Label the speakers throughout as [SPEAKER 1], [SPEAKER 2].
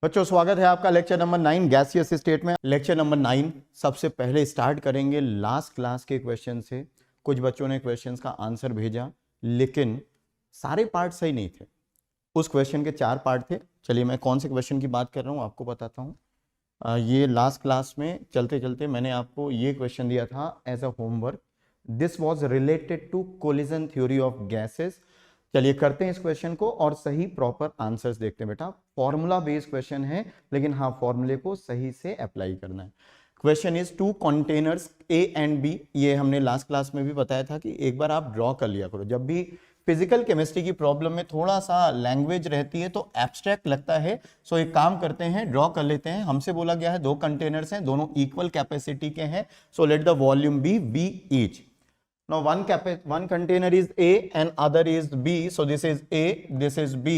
[SPEAKER 1] बच्चों स्वागत है आपका लेक्चर नंबर 9 गैसियस स्टेट में। लेक्चर नंबर 9 सबसे पहले स्टार्ट करेंगे लास्ट क्लास के क्वेश्चन से। कुछ बच्चों ने क्वेश्चंस का आंसर भेजा लेकिन सारे पार्ट सही नहीं थे। उस क्वेश्चन के 4 पार्ट थे। चलिए मैं कौन से क्वेश्चन की बात कर रहा हूँ आपको बताता हूँ। ये लास्ट क्लास में चलते चलते मैंने आपको ये क्वेश्चन दिया था as a homework. This was related to collision theory of gases. चलिए करते हैं इस क्वेश्चन को और सही प्रॉपर आंसर्स देखते हैं। बेटा फॉर्मूला बेस्ड क्वेश्चन है लेकिन हाँ फॉर्मूले को सही से अप्लाई करना है। Question is two containers A and B. ये हमने लास्ट क्लास में भी बताया था कि एक बार आप ड्रॉ कर लिया करो। जब भी फिजिकल केमिस्ट्री की प्रॉब्लम में थोड़ा सा लैंग्वेज रहती है तो एब्स्ट्रैक्ट लगता है। सो एक काम करते हैं, ड्रॉ कर लेते हैं। हमसे बोला गया है 2 कंटेनर्स हैं, दोनों इक्वल कैपेसिटी के हैं। So let the volume be V each. Now one container is A and other is B. So this is A, this is B.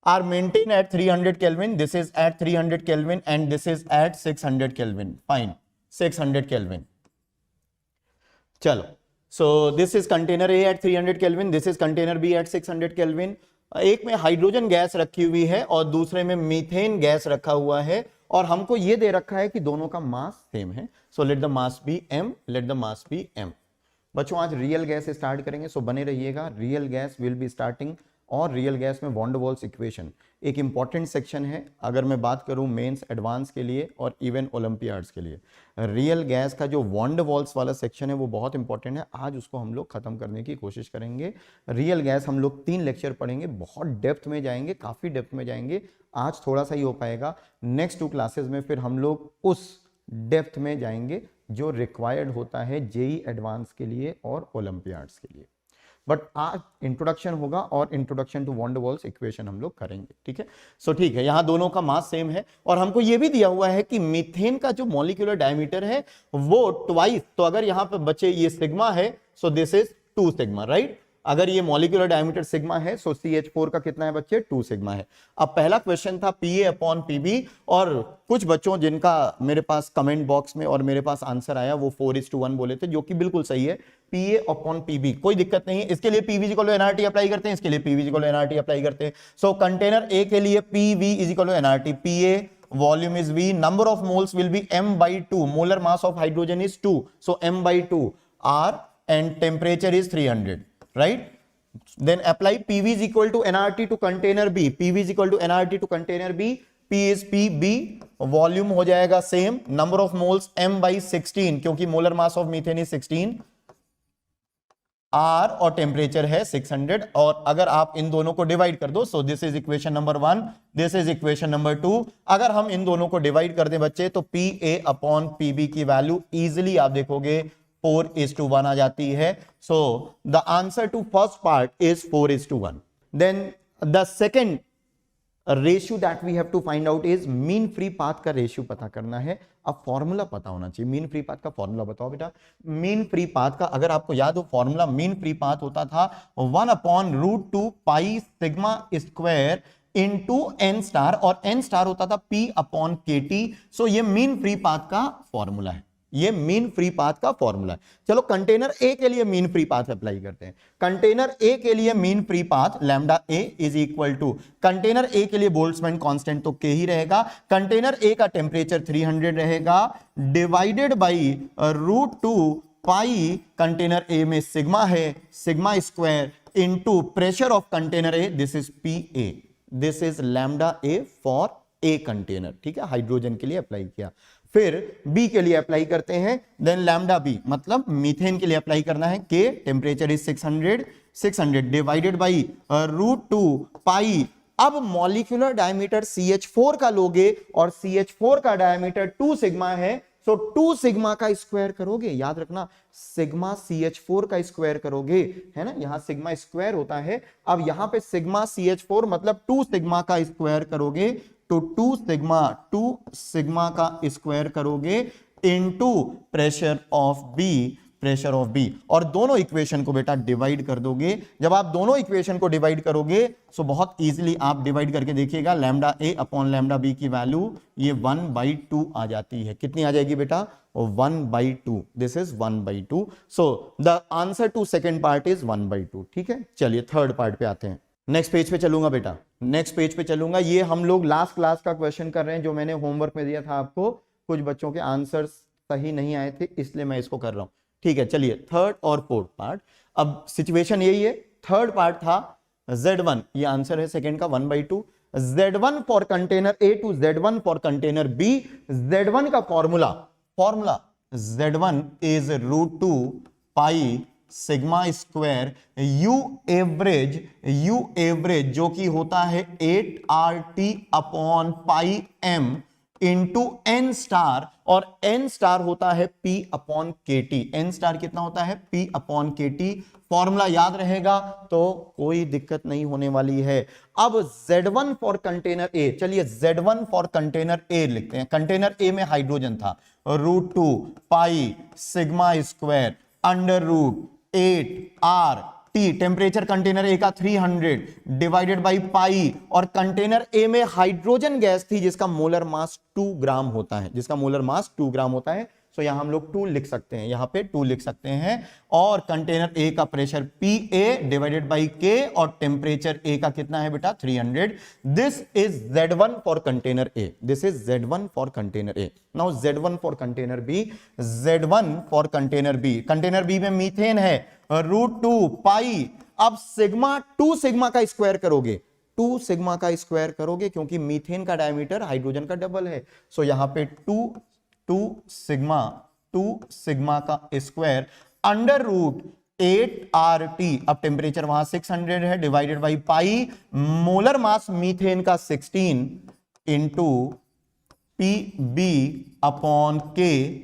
[SPEAKER 1] Are maintained at 300 Kelvin. This is at 300 Kelvin and this is at 600 Kelvin. Fine, 600 Kelvin. चलो, so this is container A at 300 Kelvin. This is container B at 600 Kelvin. एक में hydrogen gas रखी हुई है और दूसरे में methane gas रखा हुआ है और हमको ये दे रखा है कि दोनों का मास सेम है। So let the mass be M. Let the mass be M. बच्चों आज रियल गैस स्टार्ट करेंगे, सो बने रहिएगा। Real gas will be starting और रियल गैस में वॉन डर वाल्स इक्वेशन एक इंपॉर्टेंट सेक्शन है अगर मैं बात करूं मेंस एडवांस के लिए और इवन ओलंपियाड्स के लिए। रियल गैस का जो वॉन डर वाल्स वाला सेक्शन है वो बहुत इंपॉर्टेंट है। आज उसको हम लोग खत्म करने की कोशिश करेंगे। रियल गैस हम लोग 3 लेक्चर पढ़ेंगे, बहुत डेप्थ में जाएंगे, काफी डेप्थ में जाएंगे। आज थोड़ा सा ही हो पाएगा, नेक्स्ट 2 क्लासेस में फिर हम लोग उस डेप्थ में जाएंगे जो रिक्वायर्ड होता है जेई एडवांस के लिए और ओलंपियाड्स के लिए। बट आज इंट्रोडक्शन होगा और introduction to van der Waals equation हम लोग करेंगे, ठीक है। सो ठीक है, यहां दोनों का मास सेम है और हमको यह भी दिया हुआ है कि मीथेन का जो मॉलिक्यूलर डायमीटर है वो ट्वाइस। तो अगर यहां पे बचे ये सिग्मा है, सो दिस इज 2 सिग्मा, राइट। अगर ये मॉलिक्यूलर डायमीटर सिग्मा है सो CH4 का कितना है बच्चे, 2 सिग्मा है। अब पहला क्वेश्चन था PA/PB और कुछ बच्चों जिनका मेरे पास कमेंट बॉक्स में और मेरे पास आंसर आया वो 4:1 बोले थे, जो कि बिल्कुल सही है। PA/PB कोई दिक्कत नहीं है। इसके लिए PV = nRT अप्लाई करते हैं, इसके लिए PV = nRT अप्लाई करते हैं। सो कंटेनर A के लिए PV = nRT। PA volume is V, number of moles will be M/2, molar mass of hydrogen is 2, so M/2 R and temperature is 300. Right? Then apply PV = nRT to container B. PV = nRT to container B. P is PB. Volume हो जाएगा same. Number of moles M/16 क्योंकि molar mass of methane is 16. R और temperature है 600 और अगर आप इन दोनों को डिवाइड कर दो, सो this is equation number 1, this is equation number 2। अगर हम इन दोनों को डिवाइड कर दें बच्चे तो PA/PB की वैल्यू इजीली आप देखोगे 4:1 आ जाती है। So the answer to first part is 4:1। Then the second ratio that we have to find out is mean free path का रेशियो पता करना है। अब फॉर्मूला पता होना चाहिए। मीन फ्री पाथ का फॉर्मूला बताओ बेटा। मीन फ्री पाथ का अगर आपको याद हो फॉर्मूला, मीन फ्री पाथ होता था 1/√2 पाई sigma square into n star और n स्टार होता था P/KT। सो ये मीन फ्री पाथ का फॉर्मूला है, ये मीन फ्री पाथ का फॉर्मूला है। चलो कंटेनर ए के लिए मीन फ्री पाथ अप्लाई करते हैं। कंटेनर ए के लिए mean free path lambda A is equal to, container A के लिए बोल्ट्जमैन कांस्टेंट तो के ही रहेगा। कंटेनर ए का टेम्परेचर 300 रहेगा divided by √2 pi container A में सिग्मा है, sigma square into pressure of container A, this is PA, this is lambda A for a container, ठीक है। हाइड्रोजन के लिए अप्लाई किया। फिर बी के लिए अप्लाई करते हैं, देन लैम्डा बी मतलब मीथेन के लिए अप्लाई करना है। के टेम्परेचर इज 600 डिवाइडेड बाई √2 पाई। अब मॉलिक्यूलर डायमीटर CH4 का लोगे और CH4 का डायमीटर 2 सिग्मा है, सो 2 सिग्मा का स्क्वायर करोगे। याद रखना सिग्मा CH4 का स्क्वायर करोगे, है ना, यहां सिग्मा स्क्वायर होता है। अब यहां पे सिग्मा CH4 मतलब 2 सिग्मा का स्क्वायर करोगे तो 2 सिग्मा का स्क्वायर करोगे इनटू प्रेशर ऑफ बी और दोनों इक्वेशन को बेटा डिवाइड कर दोगे। जब आप दोनों इक्वेशन को डिवाइड करोगे सो बहुत इजीली आप डिवाइड करके देखिएगा लैम्डा ए अपॉन लैम्डा बी की वैल्यू ये 1/2 आ जाती है। कितनी आ जाएगी बेटा, 1/2। This is 1/2। So the answer to second part is 1/2, ठीक है। चलिए थर्ड पार्ट पे आते हैं। नेक्स्ट पेज पे चलूंगा बेटा, नेक्स्ट पेज पे चलूंगा। ये हम लोग लास्ट क्लास का क्वेश्चन कर रहे हैं जो मैंने होमवर्क में दिया था आपको। कुछ बच्चों के आंसर सही नहीं आए थे इसलिए मैं इसको कर रहा हूं। ठीक है, चलिए थर्ड और फोर्थ पार्ट। अब सिचुएशन यही है, थर्ड पार्ट था Z1, ये आंसर है सेकंड का 1/2। Z1 for container A to Z1 for container B। Z1 का formula Z1 is √2 pi sigma square u average जो कि होता है 8RT upon pi m into n star, और एन स्टार होता है P upon KT। N star कितना होता है? P upon KT। फॉर्मूला याद रहेगा तो कोई दिक्कत नहीं होने वाली है। अब Z1 फॉर कंटेनर A, चलिए Z1 फॉर कंटेनर A लिखते हैं। कंटेनर A में हाइड्रोजन था, √2 pi sigma square under √8RT। Temperature container A का 300 डिवाइडेड बाई पाई, और कंटेनर ए में हाइड्रोजन गैस थी जिसका मोलर मास 2 ग्राम होता है, जिसका मोलर मास 2 ग्राम होता है। सो यहां हम लोग 2 लिख सकते हैं, यहां पे 2 लिख सकते हैं। और कंटेनर ए का pressure PA divided by K, और टेम्परेचर ए का कितना है बेटा? 300। This is Z1 for container A, this is Z1 for container A. Now Z1 for container B, Z1 for container B. Container B में methane है, √2 पाई। अब sigma 2 sigma का square करोगे, 2 सिग्मा का स्क्वायर करोगे क्योंकि मीथेन का डायमीटर हाइड्रोजन का डबल है। सो यहां पे 2 सिग्मा का स्क्वायर अंडर √8RT। अब टेम्परेचर वहां 600 है, divided by pi, molar mass methane का 16 इंटू PB अपॉन K,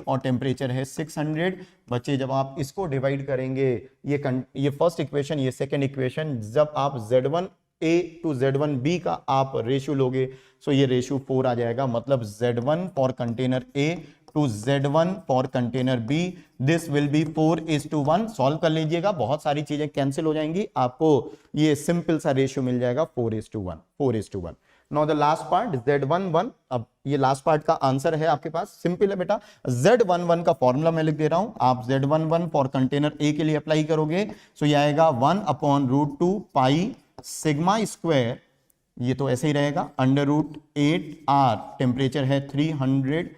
[SPEAKER 1] और टेम्परेचर है 600। बच्चे जब आप इसको डिवाइड करेंगे, ये फर्स्ट इक्वेशन, ये सेकेंड इक्वेशन, जब आप Z1A टू Z1B का आप रेशियो लोगे, सो ये रेशियो 4 आ जाएगा। मतलब Z1 for container A to Z1 for container B, this will be 4:1। Solve कर लीजिएगा, बहुत सारी चीजें कैंसिल हो जाएंगी, आपको ये सिंपल सा रेशियो मिल जाएगा 4:1। Now the last part Z11। अब ये लास्ट पार्ट का आंसर है आपके पास, सिंपल है बेटा। Z11 का फॉर्मूला मैं लिख दे रहा हूं, आप Z11 फॉर कंटेनर A के लिए अप्लाई करोगे, सो ये आएगा 1 अपॉन √2 पाई सिग्मा स्क्वायर, ये तो ऐसे ही रहेगा, अंडर √8R, टेम्परेचर है 300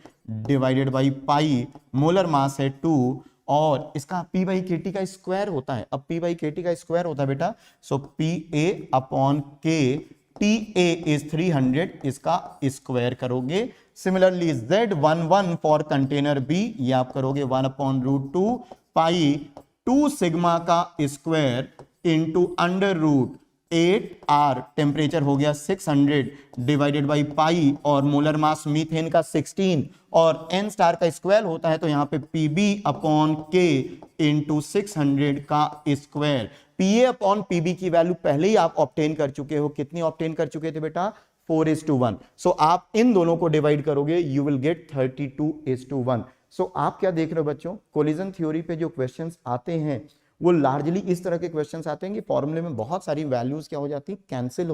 [SPEAKER 1] divided by pi, molar mass है 2, और इसका P/KT का स्क्वायर होता है। अब P/KT का स्क्वायर होता है बेटा, सो PA upon K, TA is 300, इसका स्क्वायर करोगे। Similarly Z11 for container B, ये आप करोगे 1 अपॉन √2 पाई 2 सिग्मा का square into under √8R, temperature हो गया 600 डिवाइडेड बाई पाई, और मोलर मास मीथेन का 16, और N स्टार का स्क्वायर होता है तो यहां पे PB अपॉन K इंटू 600 का स्क्वायर। PA अपॉन PB की वैल्यू पहले ही आप ऑब्टेन कर चुके हो, कितनी ऑब्टेन कर चुके थे बेटा? 4:1। सो आप इन दोनों को डिवाइड करोगे, यू विल गेट 32:1। सो आप क्या देख रहे हो बच्चों, कोलिजन थ्योरी पे जो क्वेश्चंस आते हैं वो लार्जली इस तरह के क्वेश्चंस आते हैं कि फॉर्मूले में बहुत सारी वैल्यूज क्या हो जाती हैं? कैंसिल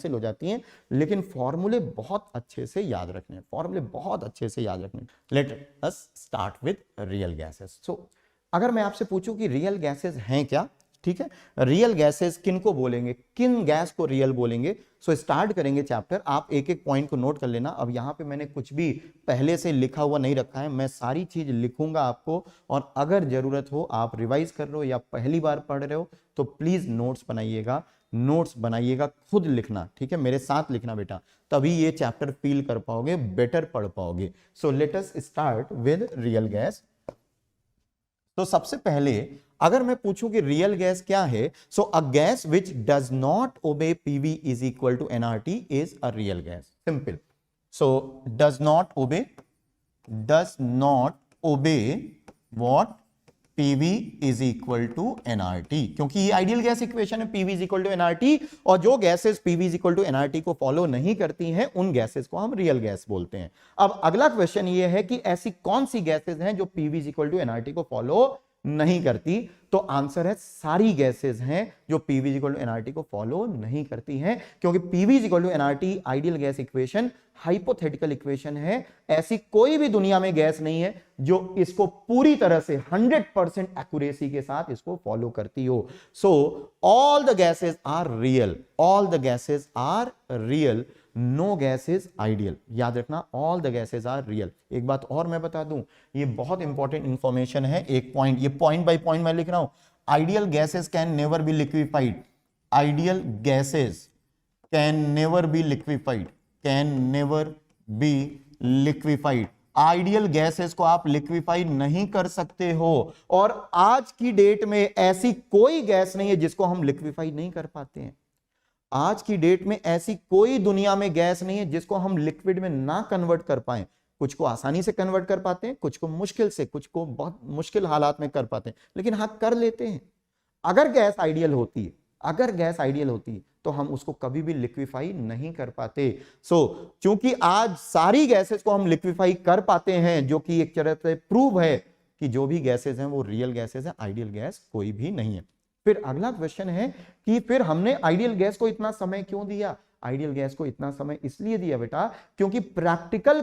[SPEAKER 1] हो जाती हैं, लेकिन फॉर्मूले बहुत अच्छे से याद रखने हैं, फॉर्मूले बहुत अच्छे से याद रखने। Let us start with real gases. So अगर मैं आपसे पूछूं कि रियल गैसेस हैं क्या, ठीक है, रियल गैसेस किनको बोलेंगे, किन गैस को रियल बोलेंगे? सो स्टार्ट करेंगे चैप्टर। आप एक एक पॉइंट को नोट कर लेना। अब यहां पे मैंने कुछ भी पहले से लिखा हुआ नहीं रखा है, मैं सारी चीज लिखूंगा आपको, और अगर जरूरत हो, आप रिवाइज कर रहे हो या पहली बार पढ़ रहे हो, तो प्लीज नोट्स बनाइएगा, खुद लिखना, ठीक है, मेरे साथ लिखना बेटा, तभी ये चैप्टर फील कर पाओगे, बेटर पढ़ पाओगे। सो let us start with real gas. तो सबसे पहले अगर मैं पूछूं कि रियल गैस क्या है, so a gas which does not obey PV is equal to nRT is a real gas. Simple. So does not obey what? PV is equal to nRT, क्योंकि ये आइडियल गैस इक्वेशन है, PV is equal to nRT, और जो gases PV is equal to nRT को follow नहीं करती हैं उन गैसेस को हम रियल गैस बोलते हैं। अब अगला क्वेश्चन ये है कि ऐसी कौन सी गैसेस हैं जो PV is equal to nRT को फॉलो नहीं करती। तो आंसर है सारी गैसेस हैं जो PV इक्वल टू एनआरटी को फॉलो नहीं करती हैं, क्योंकि PV equal to NRT ideal gas equation hypothetical equation है। ऐसी कोई भी दुनिया में गैस नहीं है जो इसको पूरी तरह से 100% एक्यूरेसी के साथ इसको फॉलो करती हो। So all the gases are real, all the gases are real, no gas is ideal. याद रखना, all the gases are real. एक बात और मैं बता दूं, ये बहुत इंपॉर्टेंट इंफॉर्मेशन है, एक पॉइंट, ये पॉइंट बाय पॉइंट मैं लिख रहा हूं। Ideal gases can never be liquefied, ideal gases can never be liquefied, can never be liquefied. Ideal gases को आप लिक्विफाई नहीं कर सकते हो, और आज की डेट में ऐसी कोई गैस नहीं है जिसको हम लिक्विफाई नहीं कर पाते हैं। आज की डेट में ऐसी कोई दुनिया में गैस नहीं है जिसको हम लिक्विड में ना कन्वर्ट कर पाए। कुछ को आसानी से कन्वर्ट कर पाते हैं, कुछ को मुश्किल से, कुछ को बहुत मुश्किल हालात में कर पाते हैं, लेकिन हाँ कर लेते हैं। अगर गैस आइडियल होती है, अगर गैस आइडियल होती है तो हम उसको कभी भी लिक्विफाई नहीं कर पाते। चूंकि आज सारी गैसेस को हम लिक्विफाई कर पाते हैं, जो कि एक तरह से प्रूव है कि जो भी गैसेस हैं वो रियल गैसेस हैं, आइडियल गैस कोई भी नहीं है। फिर अगला क्वेश्चन है कि फिर हमने आइडियल गैस को इतना समय क्यों दिया? आइडियल गैस को इतना समय इसलिए दिया बेटा, क्योंकि प्रैक्टिकल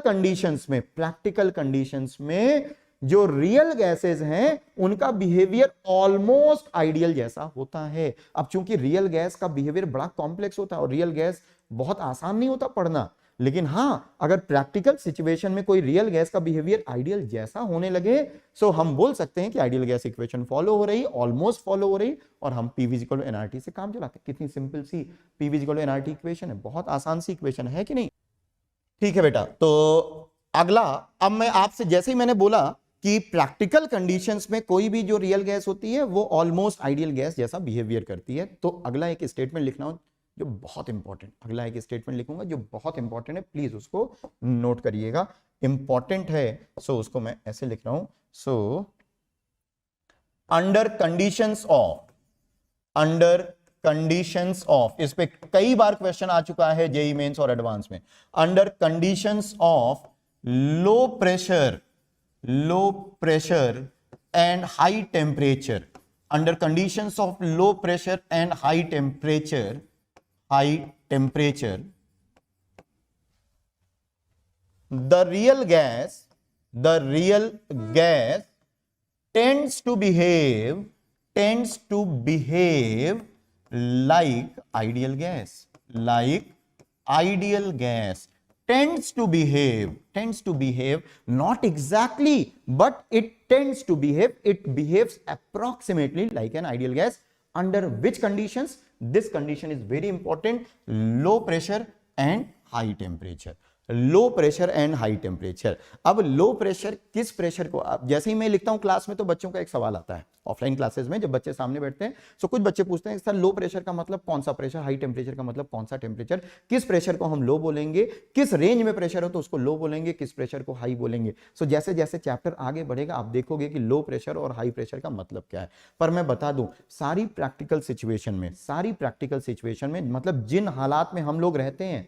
[SPEAKER 1] कंडीशंस में जो रियल गैसेस हैं उनका बिहेवियर ऑलमोस्ट आइडियल जैसा होता है। अब चूंकि रियल गैस का बिहेवियर बड़ा कॉम्प्लेक्स होता है और रियल गैस बहुत आसान नहीं होता पढ़ना, लेकिन हां अगर प्रैक्टिकल सिचुएशन में कोई रियल गैस का बिहेवियर आइडियल जैसा होने लगे, सो हम बोल सकते हैं कि आइडियल गैस इक्वेशन फॉलो हो रही, ऑलमोस्ट फॉलो हो रही, और हम PV इक्वल टू एनआरटी से काम चलाते हैं। कितनी सिंपल सी PV equal to NRT equation है, बहुत आसान सी इक्वेशन है कि नहीं? ठीक है बेटा, तो अगला, अब मैं आपसे, जैसे ही मैंने बोला कि प्रैक्टिकल कंडीशंस में कोई भी जो रियल गैस होती है वो ऑलमोस्ट आइडियल गैस जैसा बिहेवियर करती है, तो अगला एक स्टेटमेंट लिखना जो बहुत इंपॉर्टेंट, अगला एक स्टेटमेंट लिखूंगा जो बहुत इंपॉर्टेंट है, प्लीज उसको नोट करिएगा, इंपॉर्टेंट है। सो उसको मैं ऐसे लिख रहा हूं, सो अंडर कंडीशंस ऑफ, इस पे कई बार क्वेश्चन आ चुका है जेईई मेंस और एडवांस में। Under conditions of low pressure and high temperature, under conditions of low pressure and high temperature, the real gas tends to behave like ideal gas, tends to behave, not exactly, but it tends to behave, it behaves approximately like an ideal gas. Under which conditions? This condition is very important, low pressure and high temperature, low pressure and high temperature. अब low pressure किस pressure को, अब जैसे ही मैं लिखता हूं class में तो बच्चों का एक सवाल आता है ऑफलाइन क्लासेस में, जब बच्चे सामने बैठते हैं तो कुछ बच्चे पूछते हैं सर लो प्रेशर का मतलब कौन सा प्रेशर, हाई टेम्परेचर का मतलब कौन सा टेम्परेचर, किस प्रेशर को हम लो बोलेंगे, किस रेंज में प्रेशर हो तो उसको लो बोलेंगे, किस प्रेशर को हाई बोलेंगे। सो जैसे जैसे चैप्टर आगे बढ़ेगा आप देखोगे कि लो प्रेशर और हाई प्रेशर का मतलब क्या है। पर मैं बता दूं, सारी प्रैक्टिकल सिचुएशन में मतलब जिन हालात में हम लोग रहते हैं,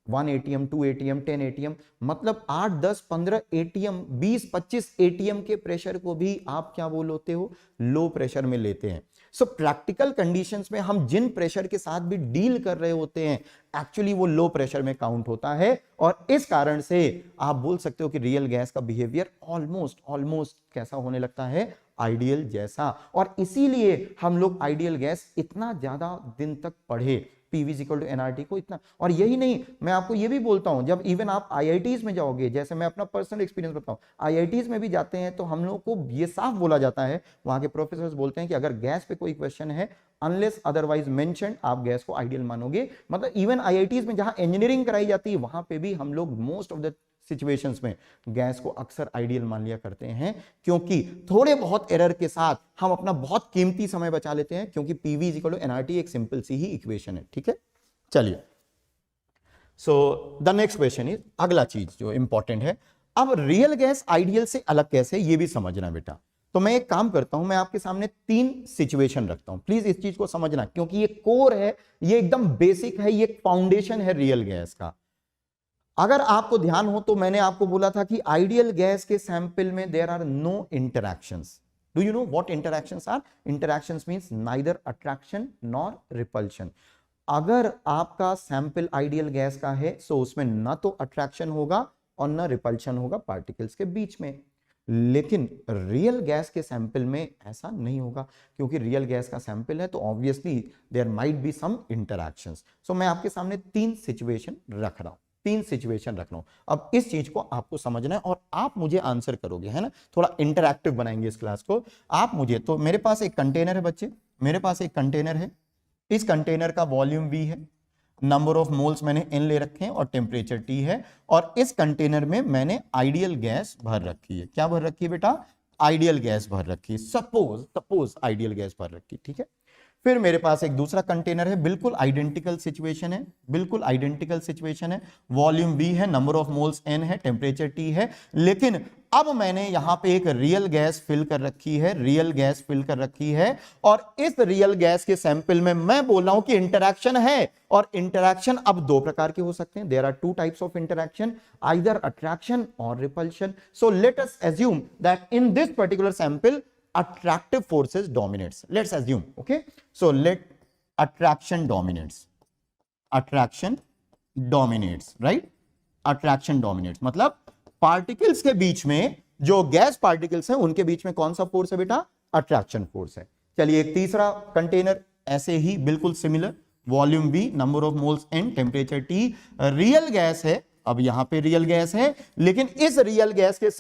[SPEAKER 1] 1 ATM, 2 ATM, 10 ATM, मतलब 8, 10, 15 ATM, 20, 25 ATM के प्रेशर को भी आप क्या बोलते हो, लो प्रेशर में लेते हैं। सो प्रैक्टिकल कंडीशंस में हम जिन प्रेशर के साथ भी डील कर रहे होते हैं एक्चुअली वो लो प्रेशर में काउंट होता है, और इस कारण से आप बोल सकते हो कि रियल गैस का बिहेवियर ऑलमोस्ट कैसा होने लगता है, आइडियल जैसा। और इसीलिए हम लोग आइडियल गैस इतना ज्यादा दिन तक पढ़े, PV इक्वल टू एनआरटी को इतना। और यही नहीं, मैं आपको ये भी बोलता हूं, जब इवन आप IITs में जाओगे, जैसे मैं अपना पर्सनल एक्सपीरियंस बताऊं, IITs में भी जाते हैं तो हम लोग को ये साफ बोला जाता है, वहां के प्रोफेसर्स बोलते हैं कि अगर गैस पे कोई क्वेश्चन है अनलेस अदरवाइज मेंशन्ड, आप गैस को आइडियल मानोगे। मतलब इवन IITs में जहां इंजीनियरिंग कराई जाती है वहां पे भी हम लोग मोस्ट ऑफ द सिचुएशंस में गैस को अक्सर आइडियल मान लिया करते हैं, क्योंकि थोड़े बहुत एरर के साथ हम अपना बहुत कीमती समय बचा लेते हैं, क्योंकि PV इक्वल टू एनआरटी एक सिंपल सी ही इक्वेशन है। ठीक है, चलिए, so the next question is, अगला चीज जो इंपॉर्टेंट है, अब रियल गैस आइडियल से अलग कैसे, ये भी समझना बेटा। तो मैं एक काम करता हूं, मैं आपके सामने 3 सिचुएशन रखता हूं, प्लीज इस चीज को समझना, क्योंकि ये कोर है, ये एकदम बेसिक है, ये फाउंडेशन है रियल गैस का। अगर आपको ध्यान हो तो मैंने आपको बोला था कि आइडियल गैस के सैंपल में there are no interactions, Do you know what interactions are? Interactions means neither attraction nor repulsion. अगर आपका सैंपल आइडियल गैस का है तो उसमें ना तो अट्रैक्शन होगा और ना रिपल्शन होगा पार्टिकल्स के बीच में, लेकिन रियल गैस के सैंपल में ऐसा नहीं होगा, क्योंकि रियल गैस का सैंपल है तो obviously there might be some interactions. So मैं आपके सामने तीन सिचुएशन रख रहा हूं। अब इस चीज को आपको समझना है और आप मुझे आंसर करोगे, है ना, थोड़ा इंटरैक्टिव बनाएंगे इस क्लास को। आप मुझे, तो मेरे पास एक कंटेनर है बच्चे, मेरे पास एक कंटेनर है, इस कंटेनर का वॉल्यूम V है, नंबर ऑफ मोल्स मैंने N ले रखे हैं और टेम्परेचर T है, और इस कंटेनर में मैंने आइडियल गैस भर रखी है। क्या भर रखी है बेटा? आइडियल गैस भर रखी है। सपोज आइडियल गैस भर रखी है, ठीक है। फिर मेरे पास एक दूसरा कंटेनर है, बिल्कुल आइडेंटिकल सिचुएशन है, वॉल्यूम V है, नंबर ऑफ मोल्स N है, टेम्परेचर T है, लेकिन अब मैंने यहां पे एक रियल गैस फिल कर रखी है, और इस रियल गैस के सैंपल में मैं बोल रहा हूं कि इंटरैक्शन है, और इंटरैक्शन अब दो प्रकार के हो सकते हैं। There are two types of interaction, either attraction और repulsion. So let us assume that in this particular sample attractive forces dominates. Let's assume, okay, so let attraction dominates, right? attraction dominates मतलब particles के बीच में, जो gas particles हैं उनके बीच में कौन सा फोर्स है बेटा? अट्रैक्शन फोर्स है। चलिए एक तीसरा कंटेनर ऐसे ही बिल्कुल similar, volume V, number of moles N, temperature T, real gas है। अब यहां पे रियल गैस है, लेकिन इस रियल गैस के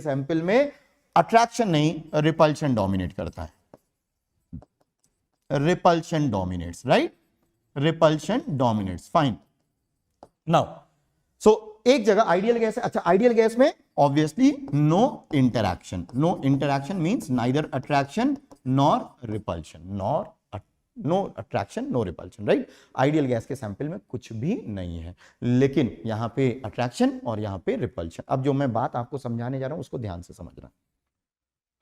[SPEAKER 1] सैंपल में अट्रैक्शन नहीं, रिपल्शन डोमिनेट करता है। Repulsion dominates, right? Repulsion dominates, fine. Now so एक जगह आइडियल गैस है, अच्छा आइडियल गैस में obviously no interaction means neither attraction nor repulsion, no attraction no repulsion, right? Ideal gas के सैंपल में कुछ भी नहीं है, लेकिन यहां पे अट्रैक्शन और यहां पे रिपल्शन। अब जो मैं बात आपको समझाने जा रहा हूं उसको ध्यान से समझना।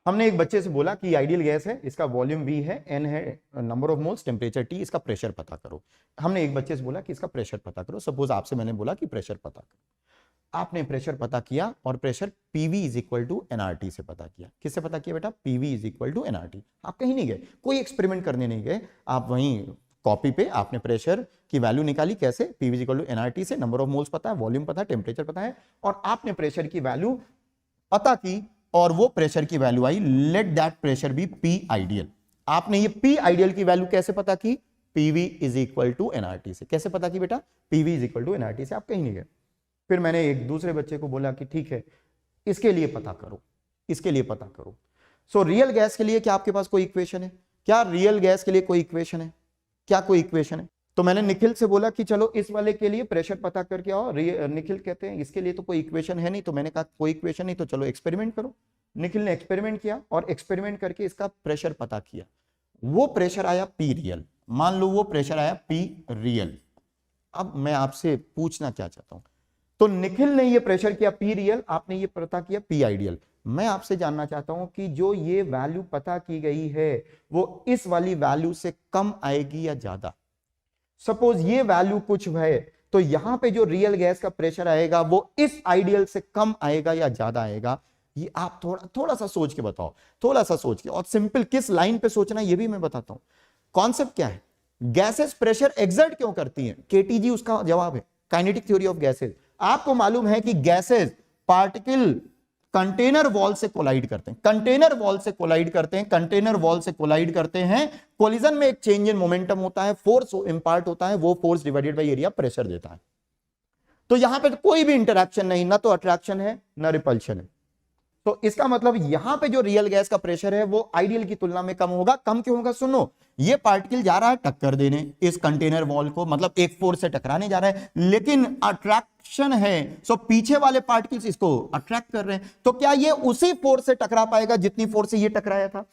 [SPEAKER 1] हमने एक बच्चे से बोला कि आइडियल गैस है, इसका वॉल्यूम V है, N है, number of moles, temperature T, इसका प्रेशर पता करो। हमने एक बच्चे से बोला कि इसका प्रेशर पता करो। सपोज आपसे मैंने बोला कि प्रेशर पता करो, आपने प्रेशर पता किया और pressure PV is equal to NRT से पता किया। किससे पता किया बेटा? PV is equal to NRT। आप कहीं नहीं गए, कोई एक्सपेरिमेंट करने नहीं गए, आप वहीं कॉपी पे आपने प्रेशर की वैल्यू निकाली। कैसे? PV is equal to NRT से, नंबर ऑफ मोल्स पता है, वॉल्यूम पता है, टेम्परेचर पता है, और आपने प्रेशर की वैल्यू पता की और वो प्रेशर की वैल्यू आई। Let that pressure be P ideal. आपने ये P आइडियल की वैल्यू कैसे पता की? PV is equal to NRT से। कैसे पता की बेटा? PV is equal to NRT से। आप कहीं नहीं गए। फिर मैंने एक दूसरे बच्चे को बोला कि ठीक है, इसके लिए पता करो, सो रियल गैस के लिए क्या आपके पास कोई इक्वेशन है? क्या रियल गैस के लिए कोई इक्वेशन है? क्या कोई इक्वेशन है? तो मैंने निखिल से बोला कि चलो इस वाले के लिए प्रेशर पता करके आओ। निखिल कहते हैं इसके लिए तो कोई इक्वेशन है नहीं। तो मैंने कहा कोई इक्वेशन नहीं तो चलो एक्सपेरिमेंट करो। निखिल ने एक्सपेरिमेंट किया और एक्सपेरिमेंट करके इसका प्रेशर पता किया। वो प्रेशर आया P रियल, मान लो वो प्रेशर आया P रियल। अब मैं आपसे पूछना क्या चाहता हूं, तो निखिल ने ये प्रेशर किया P रियल, आपने ये पता किया P आइडियल। मैं आपसे जानना चाहता हूं कि जो ये वैल्यू पता की गई है वो इस वाली वैल्यू से कम आएगी या ज्यादा? सपोज ये वैल्यू कुछ है, तो यहां पे जो रियल गैस का प्रेशर आएगा वो इस आइडियल से कम आएगा या ज्यादा आएगा? ये आप थोड़ा सा सोच के बताओ, थोड़ा सा सोच के। और सिंपल किस लाइन पे सोचना ये भी मैं बताता हूं। कॉन्सेप्ट क्या है? गैसेस प्रेशर एक्सर्ट क्यों करती हैं? KTG उसका जवाब है, काइनेटिक थ्योरी ऑफ गैसेस। आपको मालूम है कि गैसेस पार्टिकल कंटेनर वॉल से कोलाइड करते हैं, कोलिजन में एक चेंज इन मोमेंटम होता है, फोर्स इंपार्ट होता है, वो force divided by area pressure देता है। तो यहां पे कोई भी इंटरैक्शन नहीं, ना तो अट्रैक्शन है ना रिपल्शन है। तो इसका मतलब यहां पे जो रियल गैस का प्रेशर है वो आइडियल की तुलना में कम होगा। कम क्यों होगा? सुनो, ये पार्टिकल जा रहा है टक्कर देने इस कंटेनर वॉल को, मतलब एक फोर्स से टकराने जा रहा है, लेकिन अट्रैक्शन है, सो पीछे वाले पार्टिकल्स इसको अट्रैक्ट कर रहे हैं। तो क्या ये उसी फोर्स से टकरा पाएगा जितनी फोर्स से ये टकराया था?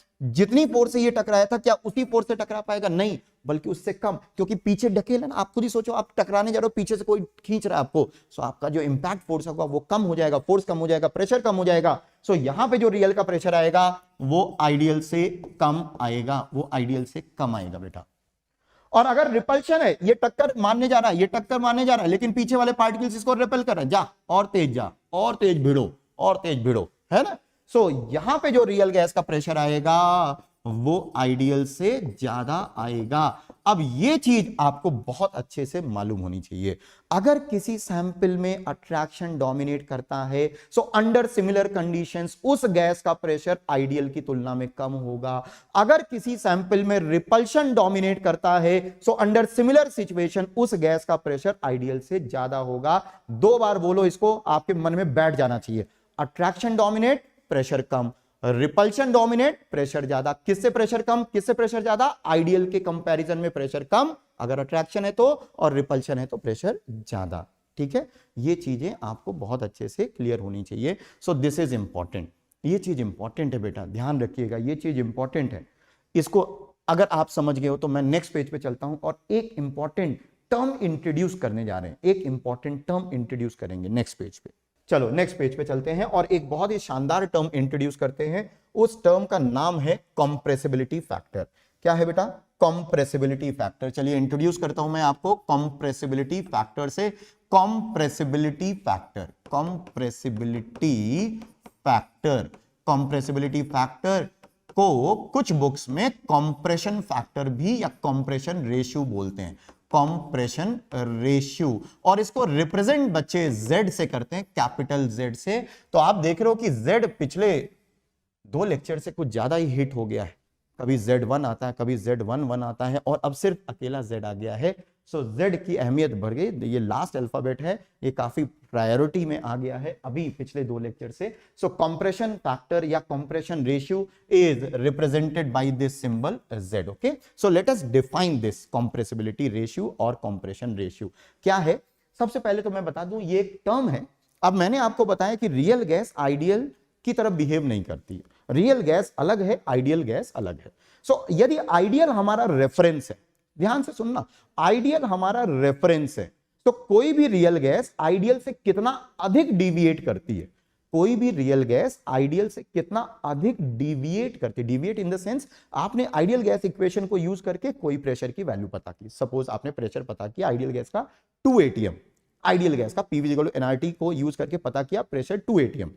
[SPEAKER 1] क्या उसी फोर्स से टकरा पाएगा? नहीं, बल्कि उससे कम, क्योंकि पीछे ढकेलन। आप खुद ही सोचो, आप टकराने जा रहे हो, पीछे से कोई खींच रहा है आपको, सो आपका जो इंपैक्ट फोर्स होगा वो कम हो जाएगा, फोर्स कम हो जाएगा, प्रेशर कम हो जाएगा। सो यहां पे जो रियल का प्रेशर आएगा वो आइडियल से कम आएगा, बेटा। और अगर रिपल्शन है, ये टक्कर मारने जा रहा है, लेकिन पीछे वाले पार्टिकल्स इसको रिपेल कर रहे हैं, जा और तेज भिड़ो, है ना? सो यहां पे जो रियल गैस का प्रेशर आएगा वो आइडियल से ज्यादा आएगा। अब ये चीज आपको बहुत अच्छे से मालूम होनी चाहिए। अगर किसी सैंपल में अट्रैक्शन डोमिनेट करता है सो अंडर सिमिलर कंडीशंस उस गैस का प्रेशर आइडियल की तुलना में कम होगा। अगर किसी सैंपल में रिपल्शन डोमिनेट करता है सो अंडर सिमिलर सिचुएशन उस गैस का प्रेशर आइडियल से ज्यादा होगा। 2 बार बोलो इसको, आपके मन में बैठ जाना चाहिए। अट्रैक्शन डोमिनेट, प्रेशर कम। रिपल्शन डोमिनेट, प्रेशर ज्यादा। किससे प्रेशर कम, किससे प्रेशर ज्यादा? आइडियल के कंपैरिजन में प्रेशर कम अगर अट्रैक्शन है तो, और रिपल्शन है तो प्रेशर ज्यादा। ठीक है, ये चीजें आपको बहुत अच्छे से क्लियर होनी चाहिए। सो दिस इज इंपॉर्टेंट, ये चीज इंपॉर्टेंट है बेटा, ध्यान रखिएगा, ये चीज इंपॉर्टेंट है। इसको अगर आप समझ गए हो तो मैं नेक्स्ट पेज पे चलता हूं और एक इंपॉर्टेंट टर्म इंट्रोड्यूस करने जा रहे हैं। एक इंपॉर्टेंट टर्म इंट्रोड्यूस करेंगे नेक्स्ट पेज पे। चलो नेक्स्ट पेज पे चलते हैं और एक बहुत ही शानदार टर्म इंट्रोड्यूस करते हैं। उस टर्म का नाम है कंप्रेसिबिलिटी फैक्टर। क्या है बेटा? Compressibility factor. चलिए इंट्रोड्यूस करता हूं मैं आपको कंप्रेसिबिलिटी फैक्टर से। Compressibility factor, compressibility factor, compressibility factor को कुछ बुक्स में कंप्रेशन फैक्टर भी या कंप्रेशन रेशियो बोलते हैं। कंप्रेशन रेशियो, और इसको रिप्रेजेंट बच्चे Z से करते हैं, कैपिटल Z से। तो आप देख रहे हो कि Z पिछले 2 लेक्चर से कुछ ज्यादा ही हिट हो गया है। कभी Z1 आता है, कभी Z11 आता है, और अब सिर्फ अकेला Z आ गया है। सो Z की अहमियत बढ़ गई। ये लास्ट अल्फाबेट है, ये काफी प्रायोरिटी में आ गया है अभी पिछले 2 लेक्चर से। सो कंप्रेशन फैक्टर या compression ratio is represented by this symbol Z। Okay, so let us define this compressibility ratio और कंप्रेशन रेशियो क्या है। सबसे पहले तो मैं बता दूं ये एक टर्म है। अब मैंने आपको बताया कि रियल गैस आइडियल की तरफ बिहेव नहीं करती है। रियल गैस अलग है, आइडियल गैस अलग है। सो यदि आइडियल हमारा रेफरेंस है, ध्यान से सुनना, आइडियल हमारा रेफरेंस है, तो कोई भी रियल गैस आइडियल से कितना अधिक डिविएट करती है, कोई भी रियल गैस आइडियल से कितना अधिक डिविएट करती है। डिविएट इन द सेंस आपने आइडियल गैस इक्वेशन को यूज करके कोई प्रेशर की वैल्यू पता की। सपोज आपने प्रेशर पता किया आइडियल गैस का 2 atm, आइडियल गैस का PV = nRT को यूज करके पता किया प्रेशर 2 atm।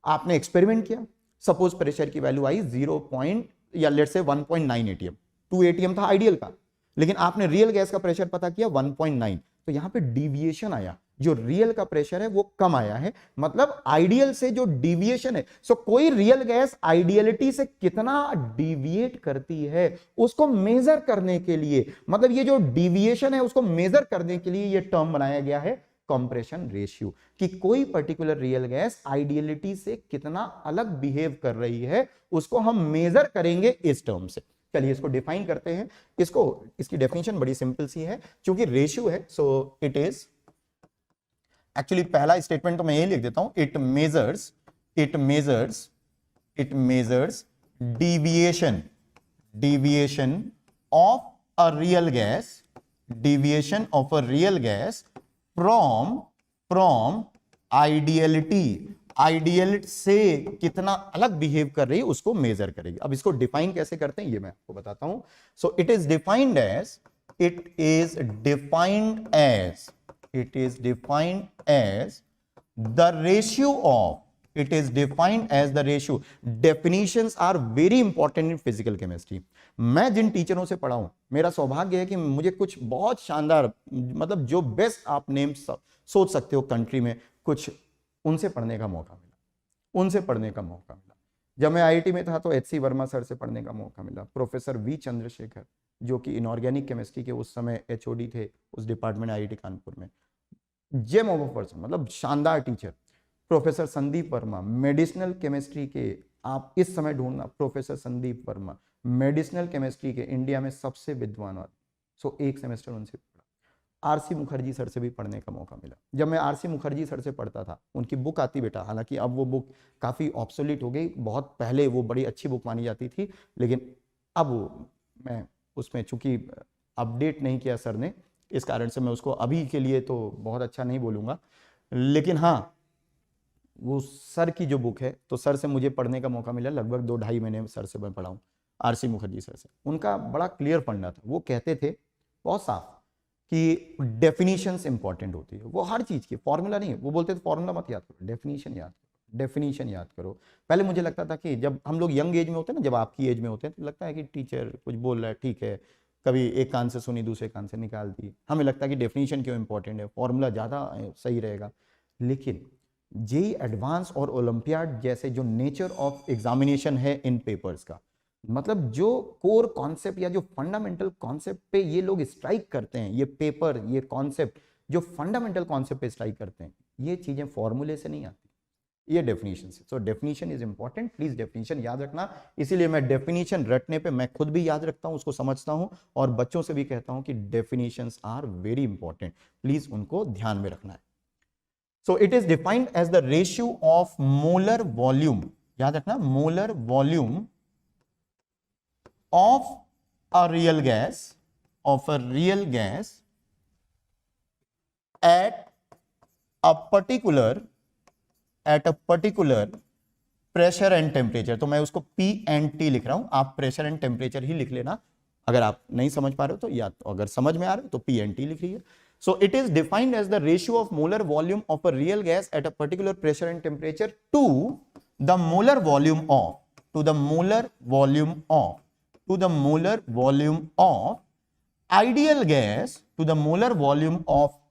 [SPEAKER 1] आपने एक्सपेरिमेंट किया, सपोज प्रेशर की वैल्यू आई 0. या लेट्स से 1.9 atm। 2 atm था आइडियल का, लेकिन आपने रियल गैस का प्रेशर पता किया 1.9, तो यहां पे डिविएशन आया, जो रियल का प्रेशर है वो कम आया है, मतलब आइडियल से जो डिविएशन है। सो कोई रियल गैस आइडियलिटी से कितना डिविएट करती है उसको मेजर करने के लिए, मतलब ये जो डिविएशन है उसको मेजर करने के लिए ये टर्म बनाया गया है कंप्रेशन रेशियो, कि कोई पर्टिकुलर रियल गैस आइडियलिटी से कितना अलग बिहेव कर रही है उसको हम मेजर करेंगे इस टर्म से। चलिए इसको डिफाइन करते हैं। इसकी डेफिनेशन बड़ी सिंपल सी है, क्योंकि रेशियो है सो इट इज, एक्चुअली पहला स्टेटमेंट तो मैं यही लिख देता हूं, it measures deviation of a real gas from ideality से कितना अलग बिहेव कर रही है उसको मेजर करेगी। अब इसको डिफाइन कैसे करते हैं ये मैं आपको बताता हूं। So it is defined as the ratio of, definitions are very important in physical chemistry। मैं जिन टीचरों से पढ़ा हूं, मेरा सौभाग्य है कि मुझे कुछ बहुत शानदार, मतलब जो बेस्ट आप नेम सोच सकते हो कंट्री में, कुछ उनसे पढ़ने का मौका मिला। जब मैं IIT में था तो HC वर्मा सर से पढ़ने का मौका मिला, प्रोफेसर V चंद्रशेखर जो कि इनऑर्गेनिक केमिस्ट्री के उस समय HOD थे उस डिपार्टमेंट IIT कानपुर में, जेम ऑफ अ पर्सन, मतलब शानदार teacher. Professor Sandeep Verma medicinal chemistry के, आप इस समय ढूंढना, professor Sandeep Verma medicinal chemistry के इंडिया में सबसे विद्वान। सो एक सेमेस्टर उनसे पढ़ा। RC मुखर्जी सर से भी पढ़ने का मौका मिला। जब मैं RC मुखर्जी सर से पढ़ता था, उनकी बुक आती बेटा, हालांकि अब वो बुक काफ़ी ऑब्सोलीट हो गई, बहुत पहले वो बड़ी अच्छी बुक मानी जाती थी, लेकिन अब मैं उसमें चूंकि अपडेट नहीं किया सर ने, इस कारण से मैं उसको अभी के लिए तो बहुत अच्छा नहीं बोलूँगा, लेकिन हाँ वो सर की जो बुक है, तो सर से मुझे पढ़ने का मौका मिला, लगभग 2-2.5 महीने सर से मैं पढ़ा हूँ RC मुखर्जी सर से। उनका बड़ा क्लियर पढ़ना था, वो कहते थे बहुत साफ कि डेफिनेशंस इंपॉर्टेंट होती है, वो हर चीज़ की, फॉर्मूला नहीं है। वो बोलते थे फॉर्मूला मत याद करो, डेफिनेशन याद करो। डेफिनेशन याद करो। पहले मुझे लगता था कि जब हम लोग यंग एज में होते हैं ना, जब आपकी एज में होते हैं, तो लगता है कि टीचर कुछ बोल रहा है, ठीक है, कभी एक कान से सुनी दूसरे कान से निकाल दी, हमें लगता है कि डेफिनेशन क्यों इंपॉर्टेंट है, फॉर्मूला ज़्यादा सही रहेगा। लेकिन जेई एडवांस और ओलंपियाड जैसे जो नेचर ऑफ एग्जामिनेशन है इन पेपर्स का, मतलब जो कोर कॉन्सेप्ट या जो फंडामेंटल कॉन्सेप्ट पे ये लोग स्ट्राइक करते हैं, ये पेपर, ये कॉन्सेप्ट जो फंडामेंटल कॉन्सेप्ट पे स्ट्राइक करते हैं, ये चीजें फॉर्मूले से नहीं आती, ये डेफिनेशन से। So definition is important, please definition याद रखना। इसीलिए मैं डेफिनेशन रटने पे मैं खुद भी याद रखता हूं, उसको समझता हूं और बच्चों से भी कहता हूं कि definitions are very important, please उनको ध्यान में रखना है। So it is defined as the ratio of molar volume, याद रखना, molar volume of a real gas at a particular pressure and temperature। तो मैं उसको P and T लिख रहा हूं, आप pressure and temperature ही लिख लेना अगर आप नहीं समझ पा रहे हो तो, या तो अगर समझ में आ रहे हो तो P and T लिख लीजिए। So it is defined as the ratio of molar volume of a real gas at a particular pressure and temperature to the molar volume of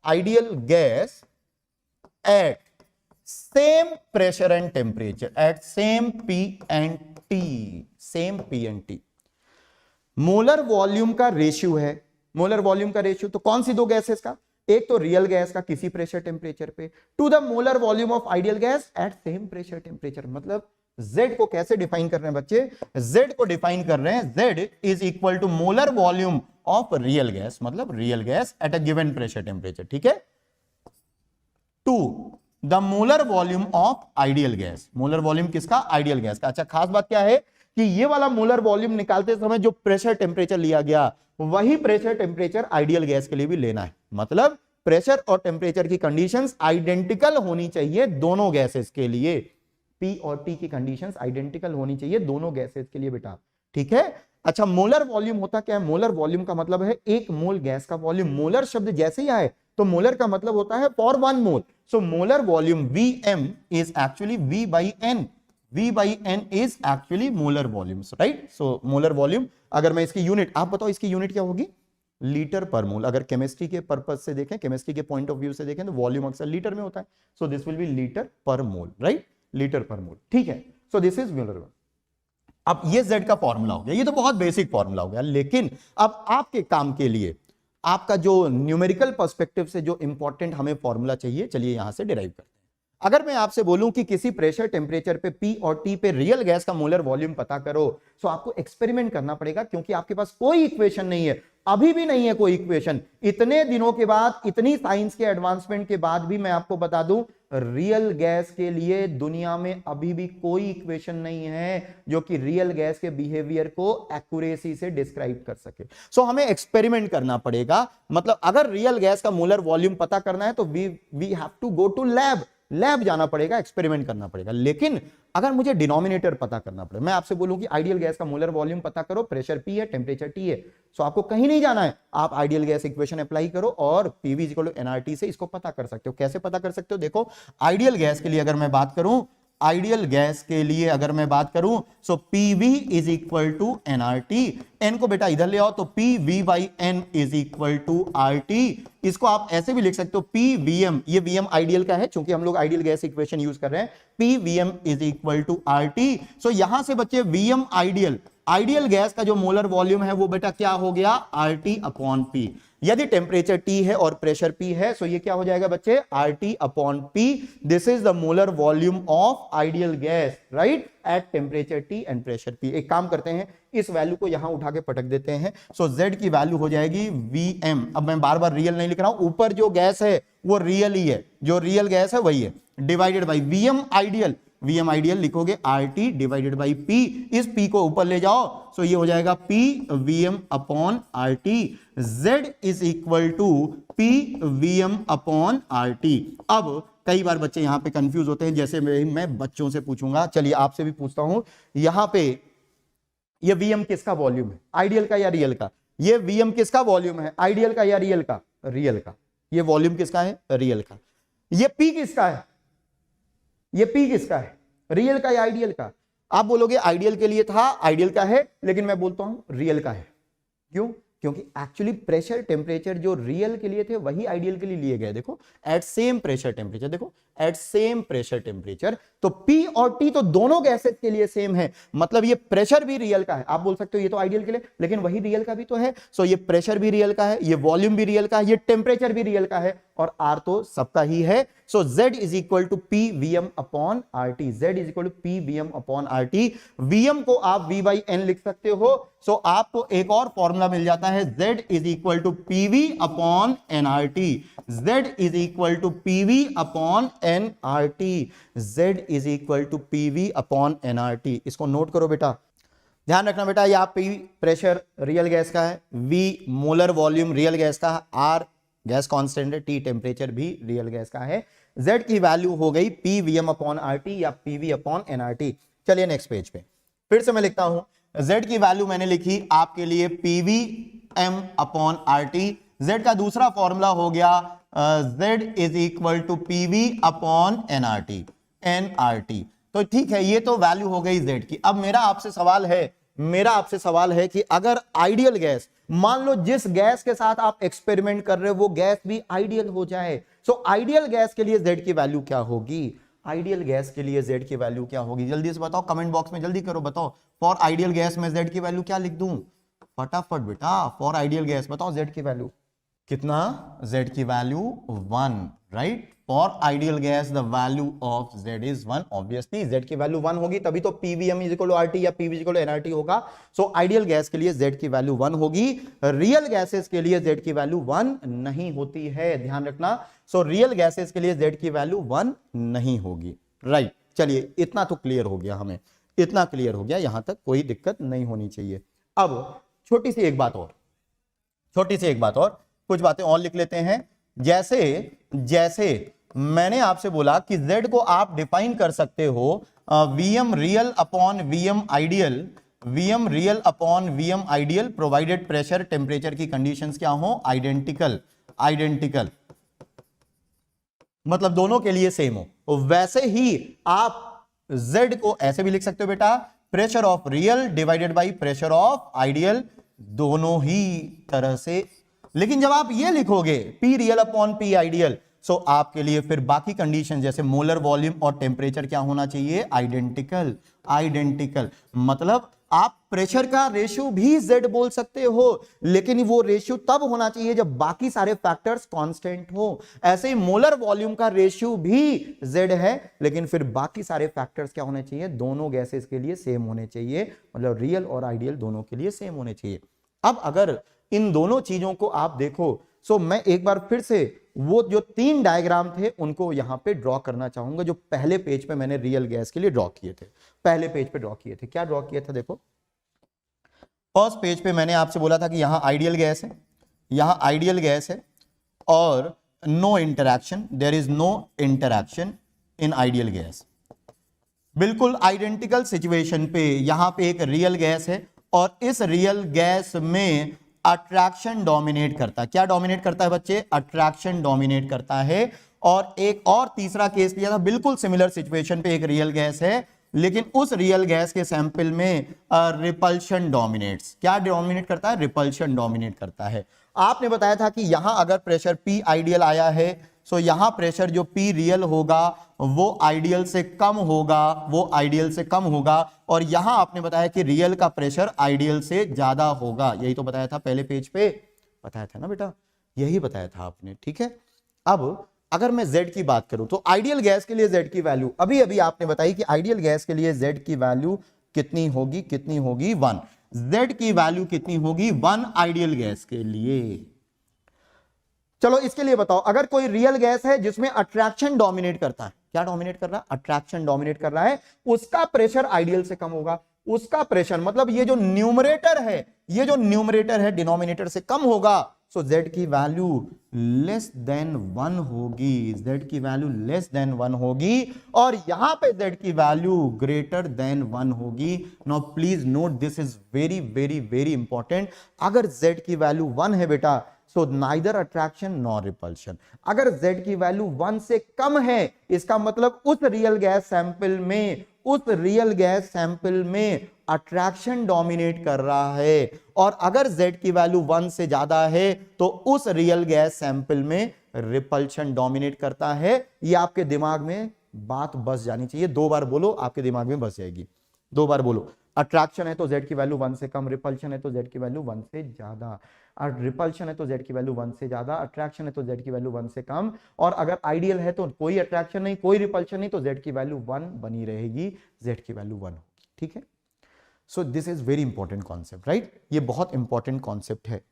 [SPEAKER 1] ideal gas at same pressure and temperature, at same P and T। Molar volume का ratio है, molar volume का ratio तो कौन सी दो gases का, एक तो real gas का किसी प्रेशर टेम्परेचर पे, to the molar volume of ideal gas at same pressure temperature. मतलब Z को कैसे डिफाइन कर रहे हैं बच्चे, Z को डिफाइन कर रहे हैं, Z is equal to molar volume of real gas, मतलब real gas at a given pressure temperature, ठीक है, to the molar volume of ideal gas. Molar volume किसका, आइडियल गैस का। अच्छा, खास बात क्या है कि ये वाला मोलर वॉल्यूम निकालते समय जो प्रेशर टेम्परेचर लिया गया, वही प्रेशर टेम्परेचर आइडियल गैस के लिए भी लेना है। मतलब प्रेशर और टेम्परेचर की कंडीशंस आइडेंटिकल होनी चाहिए दोनों गैसेस के लिए, P और T की कंडीशंस आइडेंटिकल होनी चाहिए दोनों गैसेस के लिए बेटा, ठीक है। अच्छा, मोलर वॉल्यूम होता क्या है, मोलर वॉल्यूम का मतलब है एक मोल गैस का वॉल्यूम। मोलर शब्द जैसे ही आए तो मोलर का मतलब होता है for 1 mole. So molar volume Vm is actually V by N is actually molar volume, right. So molar volume, अगर मैं इसकी यूनिट, आप बताओ इसकी यूनिट क्या होगी, लीटर पर मोल। अगर केमिस्ट्री के पर्पस से देखें, केमिस्ट्री के पॉइंट ऑफ व्यू से देखें तो वॉल्यूम अक्सर लीटर में होता है। So this will B litre पर मोल, राइट, लीटर पर मोल, ठीक है। सो दिस इज मोलर। अब ये Z का फॉर्मूला हो गया, ये तो बहुत बेसिक फॉर्मूला हो गया, लेकिन अब आपके काम के लिए आपका जो न्यूमेरिकल पर्सपेक्टिव से जो इंपॉर्टेंट हमें फॉर्मूला चाहिए, चलिए यहां से डिराइव करते हैं। अगर मैं आपसे बोलूं कि किसी प्रेशर टेम्परेचर पे P और T पे रियल गैस का मोलर वॉल्यूम पता करो, तो आपको एक्सपेरिमेंट करना पड़ेगा, क्योंकि आपके पास कोई इक्वेशन नहीं है, अभी भी नहीं है कोई इक्वेशन। इतने दिनों के बाद, इतनी साइंस के एडवांसमेंट के बाद भी मैं आपको बता दूं, रियल गैस के लिए दुनिया में अभी भी कोई इक्वेशन नहीं है जो कि रियल गैस के बिहेवियर को एक्यूरेसी से डिस्क्राइब कर सके। सो हमें एक्सपेरिमेंट करना पड़ेगा। मतलब अगर रियल गैस का मोलर वॉल्यूम पता करना है तो we have to go to lab जाना पड़ेगा, एक्सपेरिमेंट करना पड़ेगा। लेकिन अगर मुझे डिनोमिनेटर पता करना पड़े, मैं आपसे बोलूं कि आइडियल गैस का मोलर वॉल्यूम पता करो, प्रेशर P है, टेम्परेचर T है, सो आपको कहीं नहीं जाना है, आप आइडियल गैस इक्वेशन अप्लाई करो और PV = nRT से इसको पता कर सकते हो। कैसे पता कर सकते हो, देखो, आइडियल गैस के लिए अगर मैं बात करूं, so PV is equal to nRT। n को बेटा इधर ले आओ, तो PV by n is equal to RT। इसको आप ऐसे भी लिख सकते हो, PVM, ये VM आइडियल का है, चूंकि हम लोग आइडियल गैस इक्वेशन यूज कर रहे हैं, PVM is equal to RT। So यहां से बच्चे VM आइडियल गैस का जो मोलर वॉल्यूम है वो बेटा क्या हो गया, RT अपॉन P। यदि टेम्परेचर T है और प्रेशर P है, सो ये क्या हो जाएगा बच्चे, RT upon P। This is the molar volume of ideal gas, right, at temperature T and pressure P। एक काम करते हैं, इस वैल्यू को यहां उठा के पटक देते हैं। सो Z की वैल्यू हो जाएगी Vm। अब मैं बार बार रियल नहीं लिख रहा हूं, ऊपर जो गैस है वो रियल ही है, जो रियल गैस है वही है, डिवाइडेड बाई VM आइडियल लिखोगे RT डिवाइडेड बाई P। इस P को ऊपर ले जाओ, सो ये हो जाएगा P VM upon RT। Z is equal to P VM upon RT। अब कई बार बच्चे यहां पे कंफ्यूज होते हैं, जैसे मैं बच्चों से पूछूंगा, चलिए आपसे भी पूछता हूं, यहां पे ये VM किसका वॉल्यूम है, आइडियल का या रियल का? ये VM किसका वॉल्यूम है, आइडियल का या रियल का? रियल का। ये वॉल्यूम किसका है, रियल का। ये P किसका है, ये P किसका है, रियल का या आइडियल का? आप बोलोगे आइडियल के लिए था, आइडियल का है, लेकिन मैं बोलता हूं रियल का है। क्यों? क्योंकि एक्चुअली प्रेशर टेम्परेचर जो रियल के लिए थे वही आइडियल के लिए लिए गए। देखो एट सेम प्रेशर टेम्परेचर, देखो एट सेम प्रेशर टेम्परेचर, तो P और T तो दोनों गैसेस के लिए सेम है, मतलब ये प्रेशर भी रियल का है। आप बोल सकते हो ये तो आइडियल के लिए, लेकिन वही रियल का भी तो है। सो ये प्रेशर भी रियल का है, ये वॉल्यूम भी रियल का है, ये टेम्परेचर भी रियल का है, और R तो सबका ही है। So Z is equal to PVM upon RT, Z is equal to PVM upon RT। VM को आप V/N लिख सकते हो। सो आपको एक और फॉर्मूला मिल जाता है, Z is equal to PV upon NRT, Z is equal to PV upon NRT, Z is equal to PV upon NRT। इसको नोट करो बेटा, ध्यान रखना बेटा, यह P प्रेशर रियल गैस का है, V molar volume real gas का है, R गैस कांस्टेंट है, T टेम्परेचर भी रियल गैस का है। Z की वैल्यू हो गई PVM अपॉन RT या PV अपॉन NRT। चलिए नेक्स्ट पेज पे फिर से मैं लिखता हूं, Z की वैल्यू मैंने लिखी आपके लिए PVM अपॉन RT। Z का दूसरा फॉर्मूला हो गया Z is equal to PV upon NRT। तो ठीक है, ये तो वैल्यू हो गई Z की। अब मेरा आपसे सवाल है कि अगर आइडियल गैस, मान लो जिस गैस के साथ आप एक्सपेरिमेंट कर रहे हो वो गैस भी आइडियल हो जाए, सो आइडियल गैस के लिए Z की वैल्यू क्या होगी? आइडियल गैस के लिए Z की वैल्यू क्या होगी? जल्दी से बताओ, कमेंट बॉक्स में जल्दी करो, बताओ फॉर आइडियल गैस में Z की वैल्यू क्या लिख दूं? फटाफट बेटा, फॉर आइडियल गैस बताओ Z की वैल्यू कितना? Z की value 1, right? For ideal gas the value of Z is 1। Obviously Z की वैल्यू 1 होगी, तभी तो PVM is equal to RT या PV is equal to NRT होगा। सो आइडियल गैस के लिए Z की वैल्यू 1 होगी, रियल गैसेस के लिए Z की वैल्यू 1 नहीं होती है, ध्यान रखना। सो रियल गैसेस के लिए Z की वैल्यू 1 नहीं होगी, राइट? चलिए इतना तो क्लियर हो गया, हमें इतना क्लियर हो गया, यहां तक कोई दिक्कत नहीं होनी चाहिए। अब छोटी सी एक बात और, कुछ बातें और लिख लेते हैं। जैसे मैंने आपसे बोला कि Z को आप डिफाइन कर सकते हो VM real upon VM ideal provided pressure temperature की कंडीशंस क्या हो? आइडेंटिकल, मतलब दोनों के लिए सेम हो। वैसे ही आप Z को ऐसे भी लिख सकते हो बेटा, pressure of real divided by pressure of ideal, दोनों ही तरह से। लेकिन जब आप ये लिखोगे P real upon P ideal, so आपके लिए फिर बाकी कंडीशन जैसे मोलर वॉल्यूम और टेम्परेचर क्या होना चाहिए? आइडेंटिकल। मतलब आप प्रेशर का रेशियो भी Z बोल सकते हो, लेकिन वो रेशियो तब होना चाहिए जब बाकी सारे फैक्टर्स कांस्टेंट हो। ऐसे ही मोलर वॉल्यूम का रेशियो भी Z है, लेकिन फिर बाकी सारे फैक्टर्स क्या होने चाहिए? दोनों गैसेस के लिए सेम होने चाहिए, मतलब रियल और आइडियल दोनों के लिए सेम होने चाहिए। अब अगर इन दोनों चीजों को आप देखो, सो मैं एक बार फिर से वो जो 3 डायग्राम थे उनको यहां पे ड्रॉ करना चाहूंगा, जो पहले पेज पे मैंने रियल गैस के लिए ड्रॉ किए थे। पहले पेज पे ड्रॉ किए थे, क्या ड्रॉ किया था? देखो फर्स्ट पेज पे मैंने आपसे बोला था कि यहां आइडियल गैस है, और no interaction, there is no interaction in ideal gas. बिल्कुल आइडेंटिकल सिचुएशन पे यहां पे एक रियल गैस है, और इस रियल गैस में अट्रैक्शन डोमिनेट करता है। क्या डोमिनेट करता है बच्चे? अट्रैक्शन डोमिनेट करता है। और एक और तीसरा केस लिया था, बिल्कुल सिमिलर सिचुएशन पे एक रियल गैस है, लेकिन उस रियल गैस के सैंपल में रिपल्शन डोमिनेट्स। क्या डोमिनेट करता है? रिपल्शन डोमिनेट करता है। आपने बताया था कि यहां अगर प्रेशर P आइडियल आया है, सो यहां प्रेशर जो P रियल होगा वो आइडियल से कम होगा, और यहां आपने बताया कि रियल का प्रेशर आइडियल से ज्यादा होगा। यही तो बताया था पहले पेज पे, बताया था ना बेटा, यही बताया था आपने, ठीक है। अब अगर मैं Z की बात करूं तो आइडियल गैस के लिए Z की वैल्यू अभी आपने बताई कि आइडियल गैस के लिए Z की वैल्यू कितनी होगी? 1। Z की वैल्यू कितनी होगी? 1 आइडियल गैस के लिए। चलो इसके लिए बताओ, अगर कोई रियल गैस है जिसमें अट्रैक्शन डोमिनेट करता है, क्या डोमिनेट कर रहा है? अट्रैक्शन डोमिनेट कर रहा है, उसका प्रेशर आइडियल से कम होगा। उसका प्रेशर मतलब ये जो न्यूमरेटर है डिनोमिनेटर से कम होगा, सो Z की वैल्यू लेस देन 1 होगी, Z की वैल्यू लेस देन 1 होगी, और यहां पे Z की वैल्यू ग्रेटर देन 1 होगी। Now please note, this is very very very important. अगर Z की वैल्यू 1 है बेटा, so neither attraction nor repulsion. अगर Z की वैल्यू 1 से कम है, इसका मतलब उस रियल गैस सैंपल में अट्रैक्शन डोमिनेट कर रहा है, और अगर Z की वैल्यू 1 से ज्यादा है तो उस रियल गैस सैंपल में रिपल्शन डोमिनेट करता है। ये आपके दिमाग में बात बस जानी चाहिए, 2 बार बोलो आपके दिमाग में बस जाएगी। 2 बार बोलो, अट्रैक्शन है तो Z की वैल्यू 1 से कम, रिपल्शन है तो Z की वैल्यू 1 से ज्यादा, और रिपल्शन है तो Z की वैल्यू 1 से ज्यादा, अट्रैक्शन है तो Z की वैल्यू 1 से कम, और अगर आइडियल है तो कोई अट्रैक्शन नहीं कोई रिपल्शन नहीं तो Z की वैल्यू 1 बनी रहेगी, Z की वैल्यू 1 होगी। ठीक है, सो this is very important concept, right? ये बहुत इंपॉर्टेंट कॉन्सेप्ट है।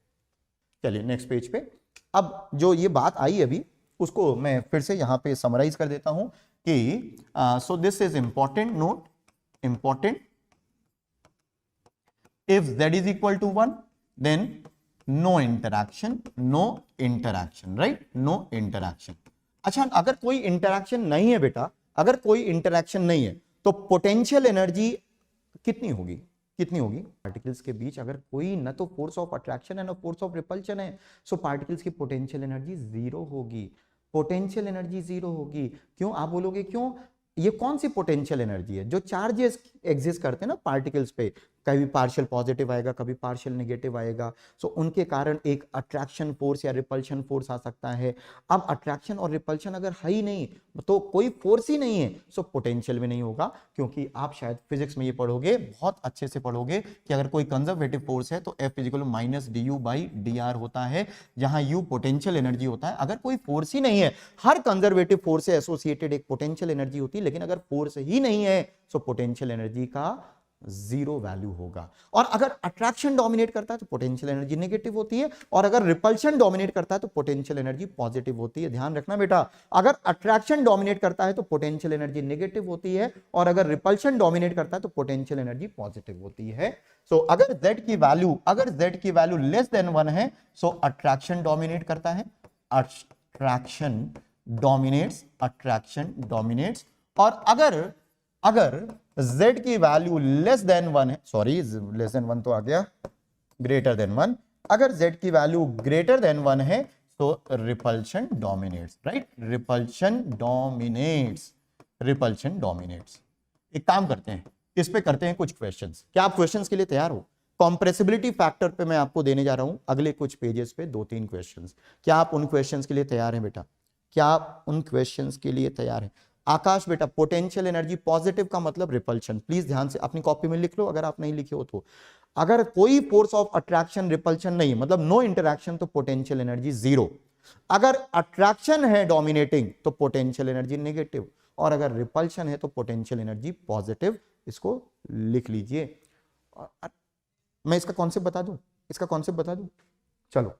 [SPEAKER 1] चलिए नेक्स्ट पेज पे, अब जो ये बात आई अभी उसको मैं फिर से यहां पे समराइज कर देता हूं कि सो this is important note, important, if Z is equal to 1 then no interaction, right? No interaction। अच्छा, अगर कोई इंटरैक्शन नहीं है बेटा, अगर कोई इंटरैक्शन नहीं है तो पोटेंशियल एनर्जी कितनी होगी? पार्टिकल्स के बीच अगर कोई न तो फोर्स ऑफ अट्रैक्शन है ना फोर्स ऑफ रिपल्शन है, सो पार्टिकल्स की पोटेंशियल एनर्जी जीरो होगी, पोटेंशियल एनर्जी जीरो होगी। क्यों? आप बोलोगे क्यों? ये कौन सी पोटेंशियल एनर्जी है? जो चार्जेस एग्जिस्ट करते हैं ना पार्टिकल्स पे, कभी पार्शियल पॉजिटिव आएगा कभी पार्शियल नेगेटिव आएगा, सो उनके कारण एक अट्रैक्शन फोर्स या रिपल्शन फोर्स आ सकता है। अब अट्रैक्शन और रिपल्शन अगर है ही नहीं तो कोई फोर्स ही नहीं है, सो पोटेंशियल भी नहीं होगा। क्योंकि आप शायद फिजिक्स में ये पढ़ोगे, बहुत अच्छे से पढ़ोगे कि अगर कोई कंजर्वेटिव फोर्स है तो F = -du/dr होता है, जहां U पोटेंशियल एनर्जी होता है। अगर कोई फोर्स ही नहीं है, हर कंजर्वेटिव फोर्स से एसोसिएटेड एक पोटेंशियल एनर्जी होती है, लेकिन अगर फोर्स ही नहीं है सो पोटेंशियल एनर्जी का जीरो वैल्यू होगा। और अगर अट्रैक्शन डोमिनेट करता है तो पोटेंशियल एनर्जी नेगेटिव होती है, और अगर रिपल्शन डोमिनेट करता है तो पोटेंशियल एनर्जी पॉजिटिव होती है। ध्यान रखना बेटा, अगर अट्रैक्शन डोमिनेट करता है तो पोटेंशियल एनर्जी नेगेटिव होती है, और अगर रिपल्शन डोमिनेट करता है तो पोटेंशियल एनर्जी पॉजिटिव होती है। सो अगर Z की वैल्यू लेस देन 1 है सो अट्रैक्शन डोमिनेट करता है, अट्रैक्शन डोमिनेट्स, और अगर Z की वैल्यू लेस देन 1 है, सॉरी लेस देन 1 तो आ गया, ग्रेटर देन 1, अगर Z की वैल्यू ग्रेटर देन 1 है तो repulsion dominates, right? Repulsion dominates. एक काम करते हैं, इस पे करते हैं कुछ क्वेश्चंस। क्या आप क्वेश्चंस के लिए तैयार हो? कॉम्प्रेसिबिलिटी फैक्टर पे मैं आपको देने जा रहा हूं अगले कुछ पेजेस पे 2-3 क्वेश्चंस। क्या आप उन क्वेश्चंस के लिए तैयार हैं बेटा? क्या आप उन क्वेश्चंस के लिए तैयार हैं? आकाश बेटा, पोटेंशियल एनर्जी पॉजिटिव का मतलब रिपल्शन, प्लीज ध्यान से अपनी कॉपी में लिख लो अगर आप नहीं लिखे हो तो। अगर कोई फोर्स ऑफ अट्रैक्शन रिपल्शन नहीं, मतलब नो इंटरैक्शन, तो पोटेंशियल एनर्जी जीरो। अगर अट्रैक्शन है डोमिनेटिंग तो पोटेंशियल एनर्जी नेगेटिव, और अगर रिपल्शन है तो पोटेंशियल एनर्जी पॉजिटिव। इसको लिख लीजिए। मैं इसका कॉन्सेप्ट बता दूं, चलो,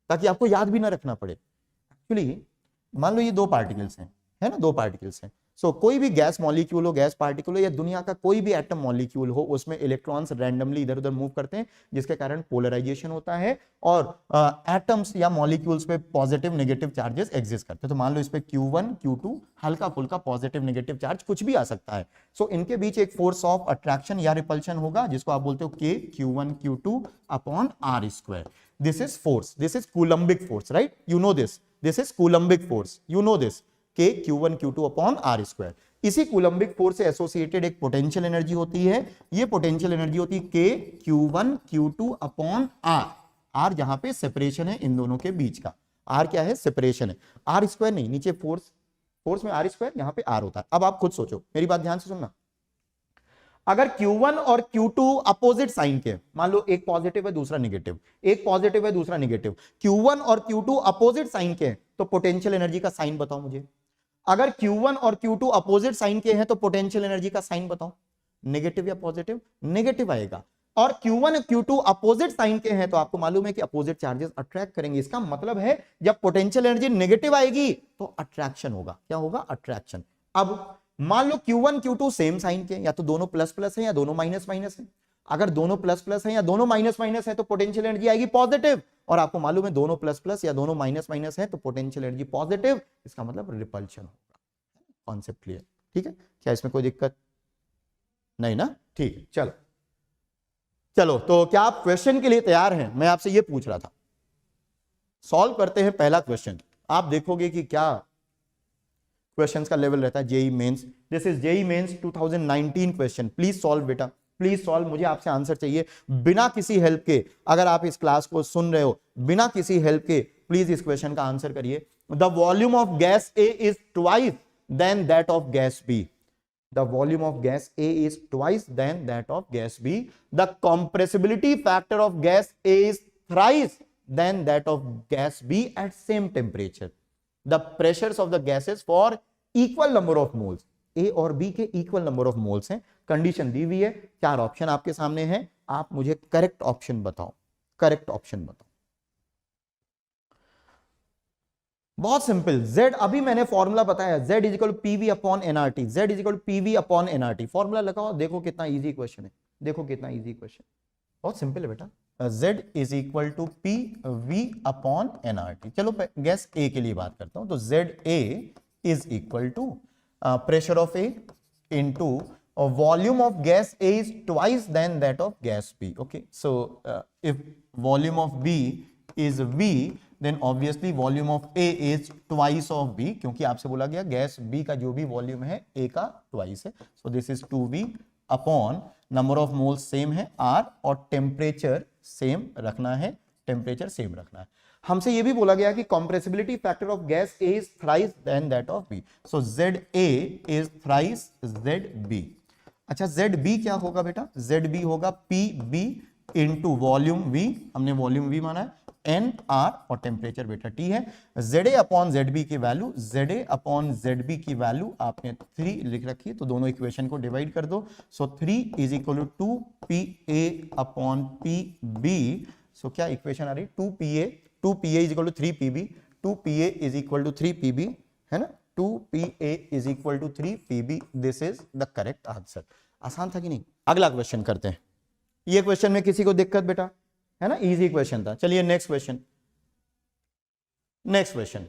[SPEAKER 1] ताकि आपको याद भी ना रखना पड़े। एक्चुअली मान लो ये 2 पार्टिकल्स हैं, है ना, 2 पार्टिकल्स हैं। सो कोई भी गैस मॉलिक्यूल हो, गैस पार्टिकल हो, या दुनिया का कोई भी एटम मॉलिक्यूल हो, उसमें इलेक्ट्रॉन्स रैंडमली इधर उधर मूव करते हैं, जिसके कारण पोलराइजेशन होता है, और एटम्स या मॉलिक्यूल्स पे पॉजिटिव नेगेटिव चार्जेस एग्जिस्ट करते हैं। तो मान लो इस पे Q1 Q2 हल्का फुल्का पॉजिटिव नेगेटिव चार्ज कुछ भी आ सकता है। सो इनके बीच एक फोर्स ऑफ अट्रैक्शन या रिपल्शन होगा, जिसको आप बोलते हो K Q1 Q2/r²। This is force, this is Coulombic force, right? You know this is Coulombic force, you know this, K Q1 Q2/r²। इसी कूलम्बिक फोर्स से एसोसिएटेड एक पोटेंशियल एनर्जी होती है, ये पोटेंशियल एनर्जी होती है K Q1 Q2/r। R जहां पे सेपरेशन है इन दोनों के बीच का, R क्या है? सेपरेशन है। r² नहीं, नीचे फोर्स में r², यहां पे R होता है। अब आप खुद सोचो, मेरी बात ध्यान से सुनना। अगर Q1 और Q2 अपोजिट साइन के, मान लो एक पॉजिटिव है दूसरा नेगेटिव, एक पॉजिटिव है दूसरा नेगेटिव, Q1 और Q2 अपोजिट साइन के, तो पोटेंशियल एनर्जी का साइन बताओ मुझे। अगर Q1 और Q2 अपोजिट साइन के हैं तो पोटेंशियल एनर्जी का साइन बताओ, नेगेटिव या पॉजिटिव? नेगेटिव आएगा। और Q1 और Q2 अपोजिट साइन के हैं तो आपको मालूम है कि अपोजिट चार्जेस अट्रैक्ट करेंगे। इसका मतलब है जब पोटेंशियल एनर्जी नेगेटिव आएगी तो अट्रैक्शन होगा। क्या होगा? अट्रैक्शन। अब मान लो Q1 Q2 सेम साइन के, या तो दोनों प्लस प्लस है या दोनों माइनस माइनस है। अगर दोनों प्लस प्लस है या दोनों माइनस माइनस है तो पोटेंशियल एनर्जी आएगी पॉजिटिव, और आपको मालूम है दोनों प्लस प्लस या दोनों माइनस माइनस है तो पोटेंशियल एनर्जी पॉजिटिव। इसका मतलब रिपल्शन होगा। Concept clear? ठीक है, क्या इसमें कोई दिक्कत नहीं ना? ठीक है, चलो, तो क्या आप क्वेश्चन के लिए तैयार हैं? मैं आपसे ये पूछ रहा था। सॉल्व करते हैं पहला क्वेश्चन। आप देखोगे कि क्या क्वेश्चंस का लेवल रहता है JEE Mains. This is JEE Mains 2019 question. Please solve बेटा, प्लीज सॉल्व। मुझे आपसे आंसर चाहिए बिना किसी हेल्प के। अगर आप इस क्लास को सुन रहे हो बिना किसी हेल्प के, प्लीज इस क्वेश्चन का आंसर करिए। The volume of gas A is twice then that of gas B. The volume of gas A is twice than that of gas B. The compressibility factor of gas A is thrice than that of gas B at same temperature. The pressures of the gases for equal number of moles. A और B के equal number of moles हैं। Condition दी हुई है, 4 option आपके सामने हैं। आप मुझे करेक्ट ऑप्शन बताओ, करेक्ट ऑप्शन बताओ। बहुत सिंपल। Z अभी मैंने फॉर्मूला बताया, Z is equal to PV upon NRT. Z is equal to PV upon NRT. Formula लगाओ, देखो कितना इजी क्वेश्चन है, देखो कितना इजी क्वेश्चन। बहुत सिंपल है बेटा। Z is equal to P V upon NRT. चलो गैस ए के लिए बात करता हूं। तो ZA is equal to pressure of A into volume of gas A is twice than that of gas B. Okay, so if volume of B is V, then obviously volume of A is twice of B, क्योंकि आपसे बोला गया gas B का जो भी volume है A का twice है। सो this is 2V upon number of moles same है R, और टेम्परेचर सेम रखना है, टेम्परेचर सेम रखना है। हमसे ये भी बोला गया कि compressibility factor of gas A is thrice than that of B. So ZA is thrice ZB. अच्छा ZB क्या होगा बेटा? ZB होगा PB इंटू वॉल्यूम V, हमने वॉल्यूम V माना है, एन आर और टेम्परेचर बेटा T है। ZA अपॉन ZB की वैल्यू, ZA अपॉन ZB की वैल्यू आपने 3 लिख रखी है, तो दोनों इक्वेशन को डिवाइड कर दो। So 3 is equal to 2PA upon PB। So क्या इक्वेशन आ रही? 2PA is equal to 3PB, 2PA is equal to 3PB, है ना? 2PA is equal to 3PB। This is the correct answer. आसान था कि नहीं? अगला क्वेश्चन करते हैं। ये क्वेश्चन में किसी को दिक्कत बेटा? है ना, इजी क्वेश्चन था। चलिए next question. Next question,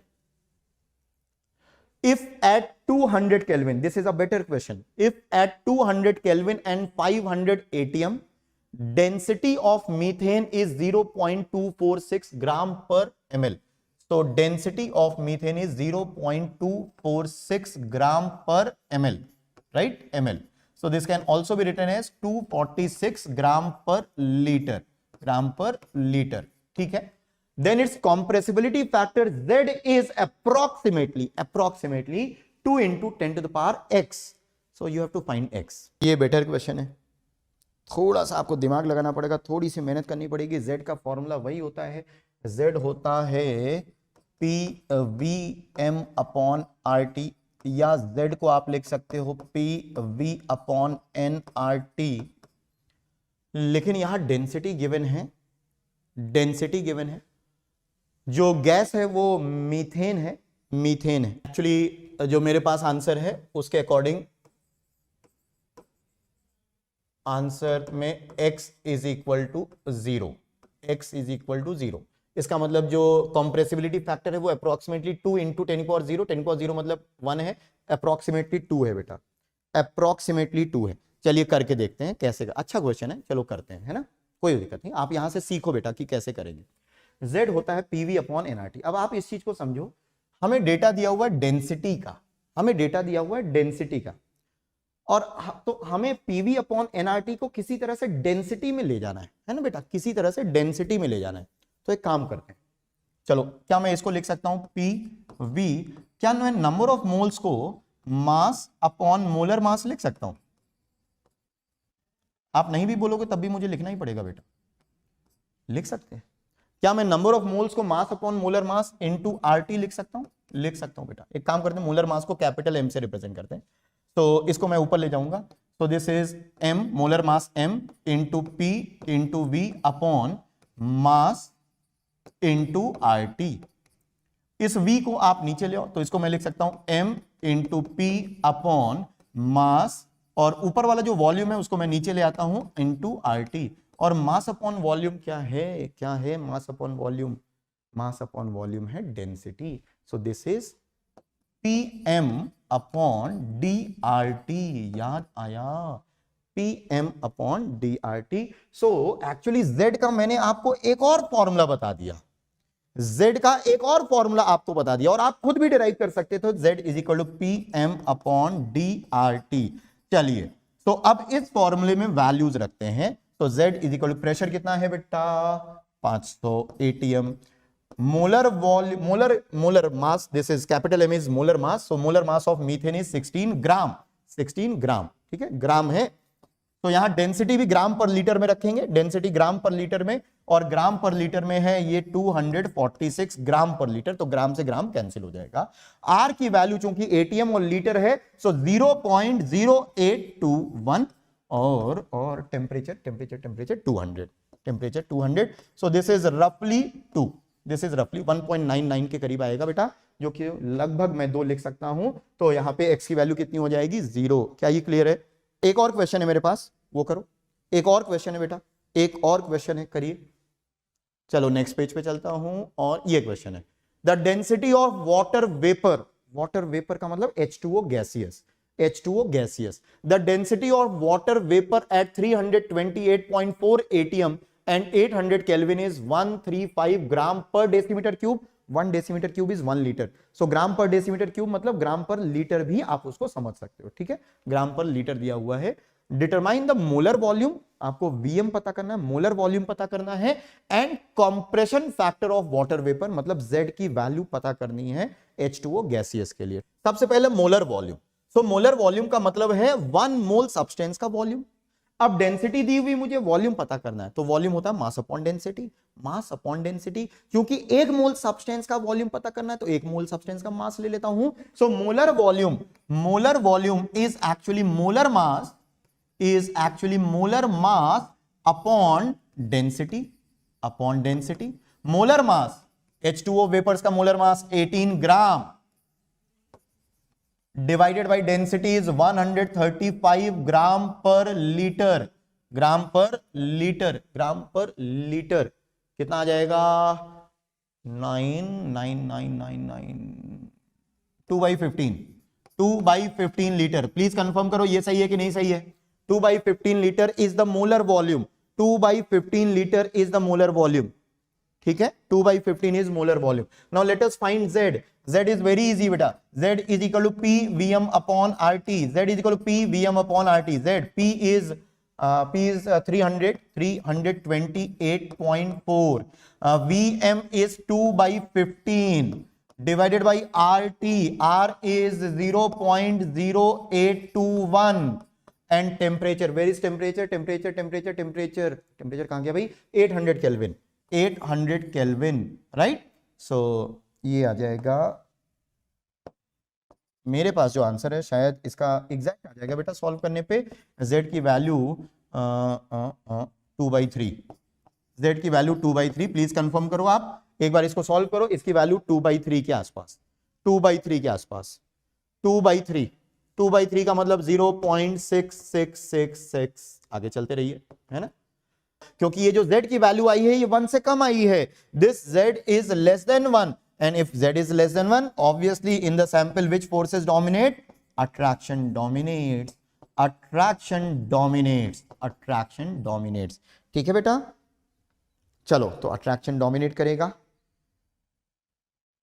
[SPEAKER 1] if at 200 kelvin, this is a better question, if at 200 kelvin and 500 ATM density of methane is 0.246 ग्राम पर ml। तो डेंसिटी ऑफ मीथेन इज 0.246 ग्राम पर ml, right? ml। So this can also be written as 246 gram per litre, gram per litre, ठीक है? Then its compressibility factor Z is approximately 2 into 10 to the power x. So you have to find x. ये better question है, थोड़ा सा आपको दिमाग लगाना पड़ेगा, थोड़ी सी मेहनत करनी पड़ेगी। Z का फॉर्मूला वही होता है, Z होता है PVM अपॉन RT, या Z को आप लिख सकते हो PV अपॉन NRT। लेकिन यहां डेंसिटी गिवन है, डेंसिटी गिवन है। जो गैस है वो मीथेन है, मीथेन है। एक्चुअली जो मेरे पास आंसर है उसके अकॉर्डिंग आंसर में x is equal to 0, x is equal to 0। इसका मतलब जो कंप्रेसिबिलिटी फैक्टर है वो अप्रोक्सीमेटली 2 इंटू 10 पावर 0, 10 पावर 0 मतलब 1 है, अप्रोक्सीमेटली 2 है बेटा, अप्रोक्सीमेटली 2 है। चलिए करके देखते हैं कैसे। अच्छा क्वेश्चन है, चलो करते हैं, है ना, कोई दिक्कत नहीं। आप यहां से सीखो बेटा कि कैसे करेंगे। Z होता है PV अपॉन NRT। अब आप इस चीज को समझो, हमें डेटा दिया हुआ है डेंसिटी का, हमें डेटा दिया हुआ है डेंसिटी का, और तो हमें PV अपॉन NRT को किसी तरह से डेंसिटी में ले जाना है ना बेटा, किसी तरह से डेंसिटी में ले जाना है। तो एक काम करते हैं, चलो क्या मैं इसको लिख सकता हूं PV, क्या मैं नंबर ऑफ मोल्स को मास अपॉन मोलर मास लिख सकता हूं? आप नहीं भी बोलोगे तब भी मुझे लिखना ही पड़ेगा बेटा, लिख सकते हैं। क्या मैं नंबर ऑफ मोल्स को mass upon molar mass into RT लिख सकता हूं? लिख सकता हूं बेटा। एक काम करते हैं, मोलर मास को कैपिटल M से रिप्रेजेंट करते हैं, तो इसको मैं ऊपर ले जाऊंगा। तो this is M, molar mass M into P into V upon mass into RT। इस V को आप नीचे ले आओ, तो इसको मैं लिख सकता हूं M into P upon mass, और ऊपर वाला जो वॉल्यूम है उसको मैं नीचे ले आता हूं इंटू RT। और मास अपॉन वॉल्यूम क्या है? क्या है mass upon volume? Mass upon volume है density. So this is PM upon DRT। याद आया? PM upon DRT। So actually Z का मैंने आपको एक और फॉर्मूला बता दिया, Z का एक और फॉर्मूला आपको बता दिया और आप खुद भी डिराइव कर सकते थे, Z is equal to PM upon DRT। चलिए, तो अब इस फॉर्मूले में वैल्यूज रखते हैं। तो Z is equal to pressure कितना है बेटा 500 ATM, molar volume, molar mass, this is capital M is molar mass, so molar mass of methane is 16 gram, 16 gram, ठीक है, ग्राम है। तो यहां डेंसिटी भी ग्राम पर लीटर में रखेंगे, डेंसिटी ग्राम पर लीटर में, और ग्राम पर लीटर में है ये 246 ग्राम पर लीटर, तो ग्राम से ग्राम कैंसिल हो जाएगा। आर की वैल्यू चूंकि एटीएम और लीटर है, सो 0.0821, और टेम्परेचर 200, सो दिस इज रफली 2, दिस इज रफली 1.99 के करीब आएगा बेटा, जो कि लगभग मैं 2 लिख सकता हूं। तो यहां पे एक्स की वैल्यू कितनी हो जाएगी 0। क्या ये क्लियर है? एक और क्वेश्चन है मेरे पास, वो करो। एक और क्वेश्चन है बेटा, एक और क्वेश्चन है, करिए। चलो नेक्स्ट पेज पे चलता हूं, और ये क्वेश्चन है, the density of water vapour, water vapour का मतलब H2O gaseous, H2O gaseous, the density of water vapour at 328.4 ATM and 800 Kelvin is 135 gram per decimetre cube. 1 decimetre cube is 1 litre, so gram per decimetre cube मतलब ग्राम per litre भी आप उसको समझ सकते हो, ठीक है, ग्राम पर लीटर दिया हुआ है। डिटरमाइन द मोलर वॉल्यूम, आपको Vm पता करना है, मोलर वॉल्यूम पता करना है, and compression factor of water vapour, मतलब Z की वैल्यू पता करनी है H2O गैसियस के लिए। सबसे पहले मोलर वॉल्यूम, सो मोलर वॉल्यूम का मतलब है 1 मोल सब्सटेंस का वॉल्यूम। अब डेंसिटी दी हुई, मुझे वॉल्यूम पता करना है, तो वॉल्यूम होता है मास अपॉन डेंसिटी, मास अपॉन डेंसिटी, क्योंकि 1 मोल सब्सटेंस का वॉल्यूम पता करना है तो 1 मोल सब्सटेंस का मास ले लेता हूं। So molar volume, molar volume is actually molar mass, is actually molar mass upon density, upon density. Molar mass, H2O vapours का molar mass 18 gram, divided by density is 135 gram per litre, gram per litre, gram per litre, कितना आ जाएगा 99999, 2/15, 2/15 litre. Please confirm करो ये सही है कि नहीं सही है। 2/15 litre is the molar volume, 2/15 litre is the molar volume, ठीक है, 2/15 is molar volume. Now let us find Z. Z is very easy beta, Z is equal to P Vm upon RT, Z is equal to P Vm upon RT, Z P is 328.4, Vm is 2/15 divided by RT, R is 0.0821, and temperature, where is temperature, temperature कहां गया भाई, 800 Kelvin, 800 kelvin, right. सो ये आ जाएगा मेरे पास जो answer है, शायद इसका एग्जैक्ट आ जाएगा बेटा सॉल्व करने पे। Z की वैल्यू 2/3, Z की वैल्यू 2/3, प्लीज कंफर्म करो आप, एक बार इसको सॉल्व करो, इसकी वैल्यू 2/3 के आसपास, 2/3 के आसपास, 2/3, 2/3 का मतलब 0.6666, आगे चलते रहिए, है ना, क्योंकि ये जो Z की वैल्यू आई है ये 1 से कम आई है, this Z is less than 1, and if Z is less than 1, obviously in the sample which forces dominate, attraction dominates, attraction dominates, attraction dominates, ठीक है बेटा। चलो, तो अट्रैक्शन डोमिनेट करेगा।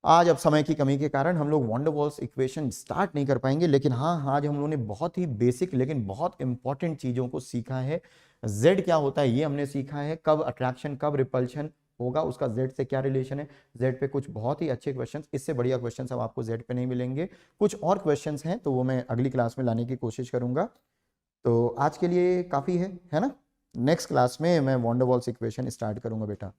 [SPEAKER 1] आज अब समय की कमी के कारण हम लोग von der Waals equation start नहीं कर पाएंगे, लेकिन हाँ, आज हम लोगों ने बहुत ही बेसिक लेकिन बहुत इंपॉर्टेंट चीजों को सीखा है। Z क्या होता है ये हमने सीखा है, कब अट्रैक्शन कब रिपल्शन होगा, उसका Z से क्या रिलेशन है। Z पे कुछ बहुत ही अच्छे क्वेश्चंस, इससे बढ़िया क्वेश्चंस अब आपको Z पे नहीं मिलेंगे। कुछ और क्वेश्चंस हैं तो वो मैं अगली क्लास में लाने की कोशिश करूंगा। तो आज के लिए काफ़ी है ना। नेक्स्ट क्लास में मैं von der Waals equation start करूंगा बेटा।